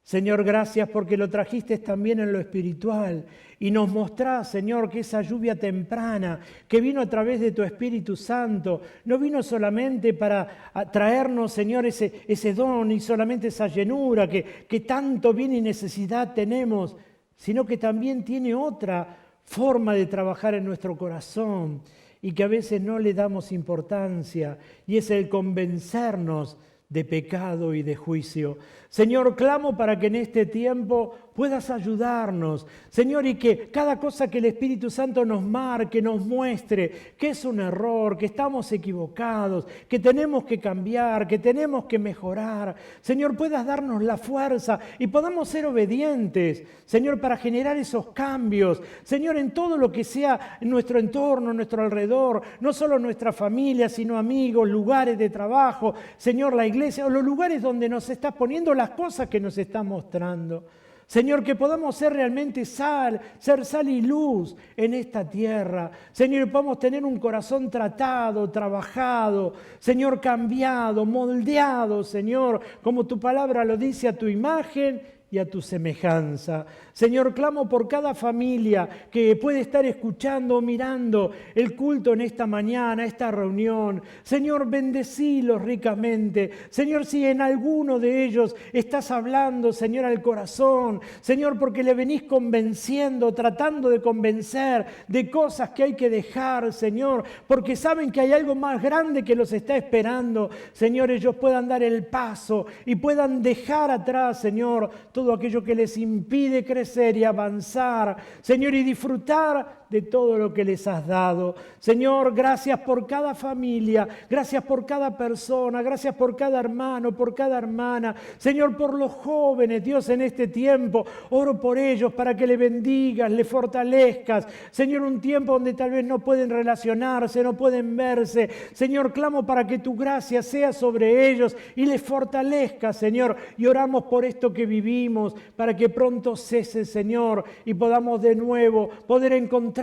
S1: Señor, gracias porque lo trajiste también en lo espiritual y nos mostrás, Señor, que esa lluvia temprana que vino a través de tu Espíritu Santo no vino solamente para traernos, Señor, ese don y solamente esa llenura que tanto bien y necesidad tenemos, sino que también tiene otra forma de trabajar en nuestro corazón y que a veces no le damos importancia, y es el convencernos de pecado y de juicio. Señor, clamo para que en este tiempo puedas ayudarnos, Señor, y que cada cosa que el Espíritu Santo nos marque, nos muestre que es un error, que estamos equivocados, que tenemos que cambiar, que tenemos que mejorar. Señor, puedas darnos la fuerza y podamos ser obedientes, Señor, para generar esos cambios. Señor, en todo lo que sea en nuestro entorno, en nuestro alrededor, no solo nuestra familia, sino amigos, lugares de trabajo, Señor, la iglesia o los lugares donde nos estás poniendo las cosas que nos estás mostrando. Señor, que podamos ser realmente ser sal y luz en esta tierra. Señor, que podamos tener un corazón tratado, trabajado, Señor, cambiado, moldeado, Señor, como tu palabra lo dice, a tu imagen y a tu semejanza. Señor, clamo por cada familia que puede estar escuchando o mirando el culto en esta mañana, esta reunión. Señor, bendecilos ricamente. Señor, si en alguno de ellos estás hablando, Señor, al corazón, Señor, porque le venís convenciendo, tratando de convencer de cosas que hay que dejar, Señor, porque saben que hay algo más grande que los está esperando. Señor, ellos puedan dar el paso y puedan dejar atrás, Señor, todo aquello que les impide crecer y avanzar, Señor, y disfrutar de todo lo que les has dado. Señor, gracias por cada familia, gracias por cada persona, gracias por cada hermano, por cada hermana. Señor, por los jóvenes, Dios, en este tiempo, oro por ellos para que le bendigas, le fortalezcas. Señor, un tiempo donde tal vez no pueden relacionarse, no pueden verse. Señor, clamo para que tu gracia sea sobre ellos y les fortalezca, Señor. Y oramos por esto que vivimos, para que pronto cese, Señor, y podamos de nuevo poder encontrarnos,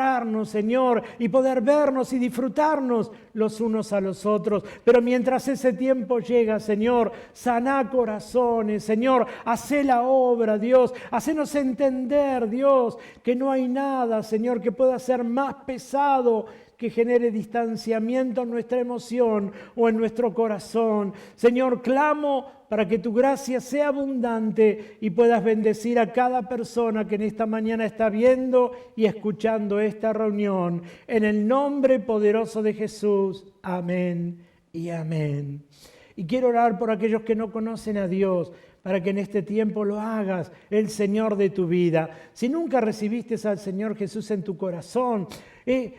S1: Señor, y poder vernos y disfrutarnos los unos a los otros. Pero mientras ese tiempo llega, Señor, saná corazones, Señor, hacé la obra, Dios, hacenos entender, Dios, que no hay nada, Señor, que pueda ser más pesado que genere distanciamiento en nuestra emoción o en nuestro corazón. Señor, clamo para que tu gracia sea abundante y puedas bendecir a cada persona que en esta mañana está viendo y escuchando esta reunión. En el nombre poderoso de Jesús. Amén y amén. Y quiero orar por aquellos que no conocen a Dios, para que en este tiempo lo hagas el Señor de tu vida. Si nunca recibiste al Señor Jesús en tu corazón,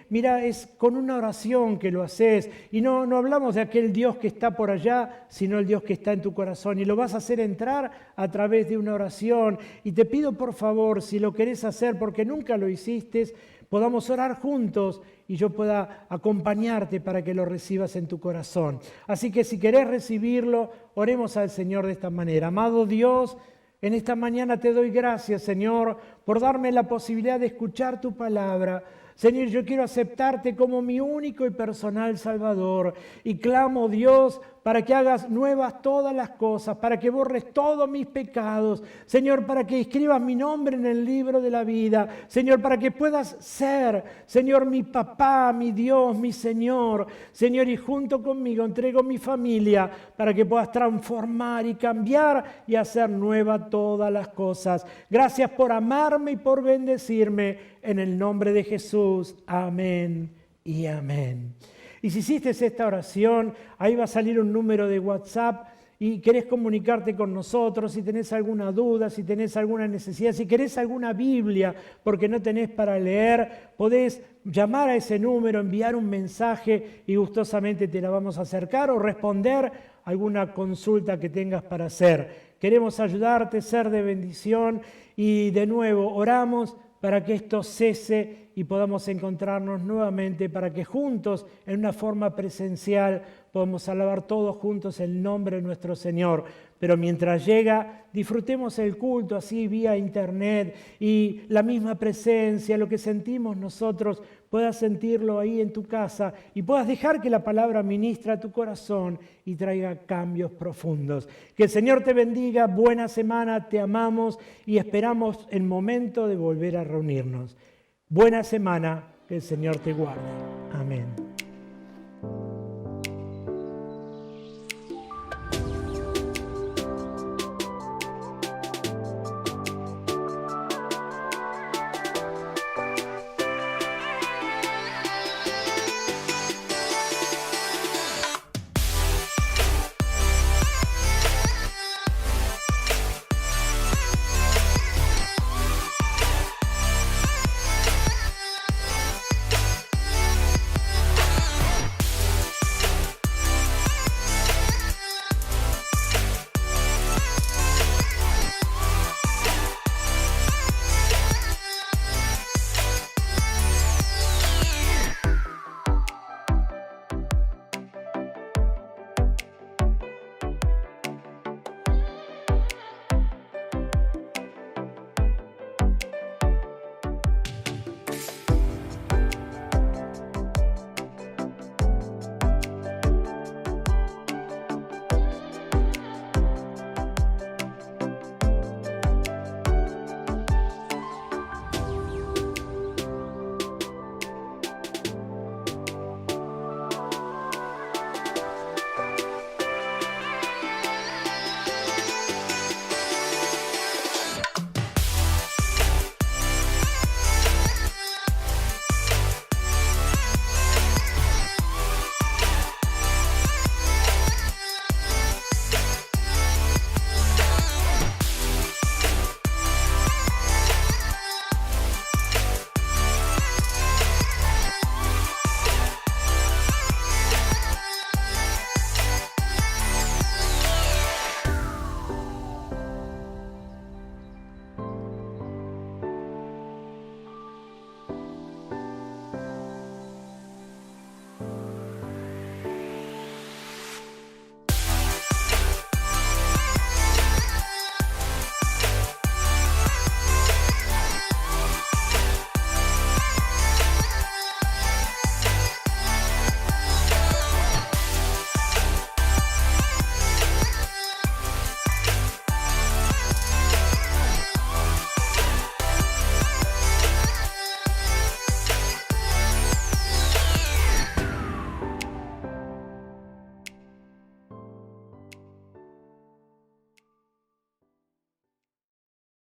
S1: mira, es con una oración que lo haces. Y no hablamos de aquel Dios que está por allá, sino el Dios que está en tu corazón. Y lo vas a hacer entrar a través de una oración. Y te pido, por favor, si lo querés hacer, porque nunca lo hiciste, podamos orar juntos y yo pueda acompañarte para que lo recibas en tu corazón. Así que si querés recibirlo, oremos al Señor de esta manera. Amado Dios, en esta mañana te doy gracias, Señor, por darme la posibilidad de escuchar tu palabra. Señor, yo quiero aceptarte como mi único y personal Salvador. Y clamo, Dios, para que hagas nuevas todas las cosas, para que borres todos mis pecados. Señor, para que escribas mi nombre en el libro de la vida. Señor, para que puedas ser, Señor, mi papá, mi Dios, mi Señor. Señor, y junto conmigo entrego mi familia para que puedas transformar y cambiar y hacer nueva todas las cosas. Gracias por amarme y por bendecirme. En el nombre de Jesús. Amén y amén. Y si hiciste esta oración, ahí va a salir un número de WhatsApp y querés comunicarte con nosotros, si tenés alguna duda, si tenés alguna necesidad, si querés alguna Biblia porque no tenés para leer, podés llamar a ese número, enviar un mensaje y gustosamente te la vamos a acercar o responder alguna consulta que tengas para hacer. Queremos ayudarte, ser de bendición y de nuevo oramos para que esto cese y podamos encontrarnos nuevamente, para que juntos, en una forma presencial, podamos alabar todos juntos el nombre de nuestro Señor. Pero mientras llega, disfrutemos el culto así vía internet y la misma presencia, lo que sentimos nosotros, puedas sentirlo ahí en tu casa y puedas dejar que la palabra ministre a tu corazón y traiga cambios profundos. Que el Señor te bendiga, buena semana, te amamos y esperamos el momento de volver a reunirnos. Buena semana, que el Señor te guarde. Amén.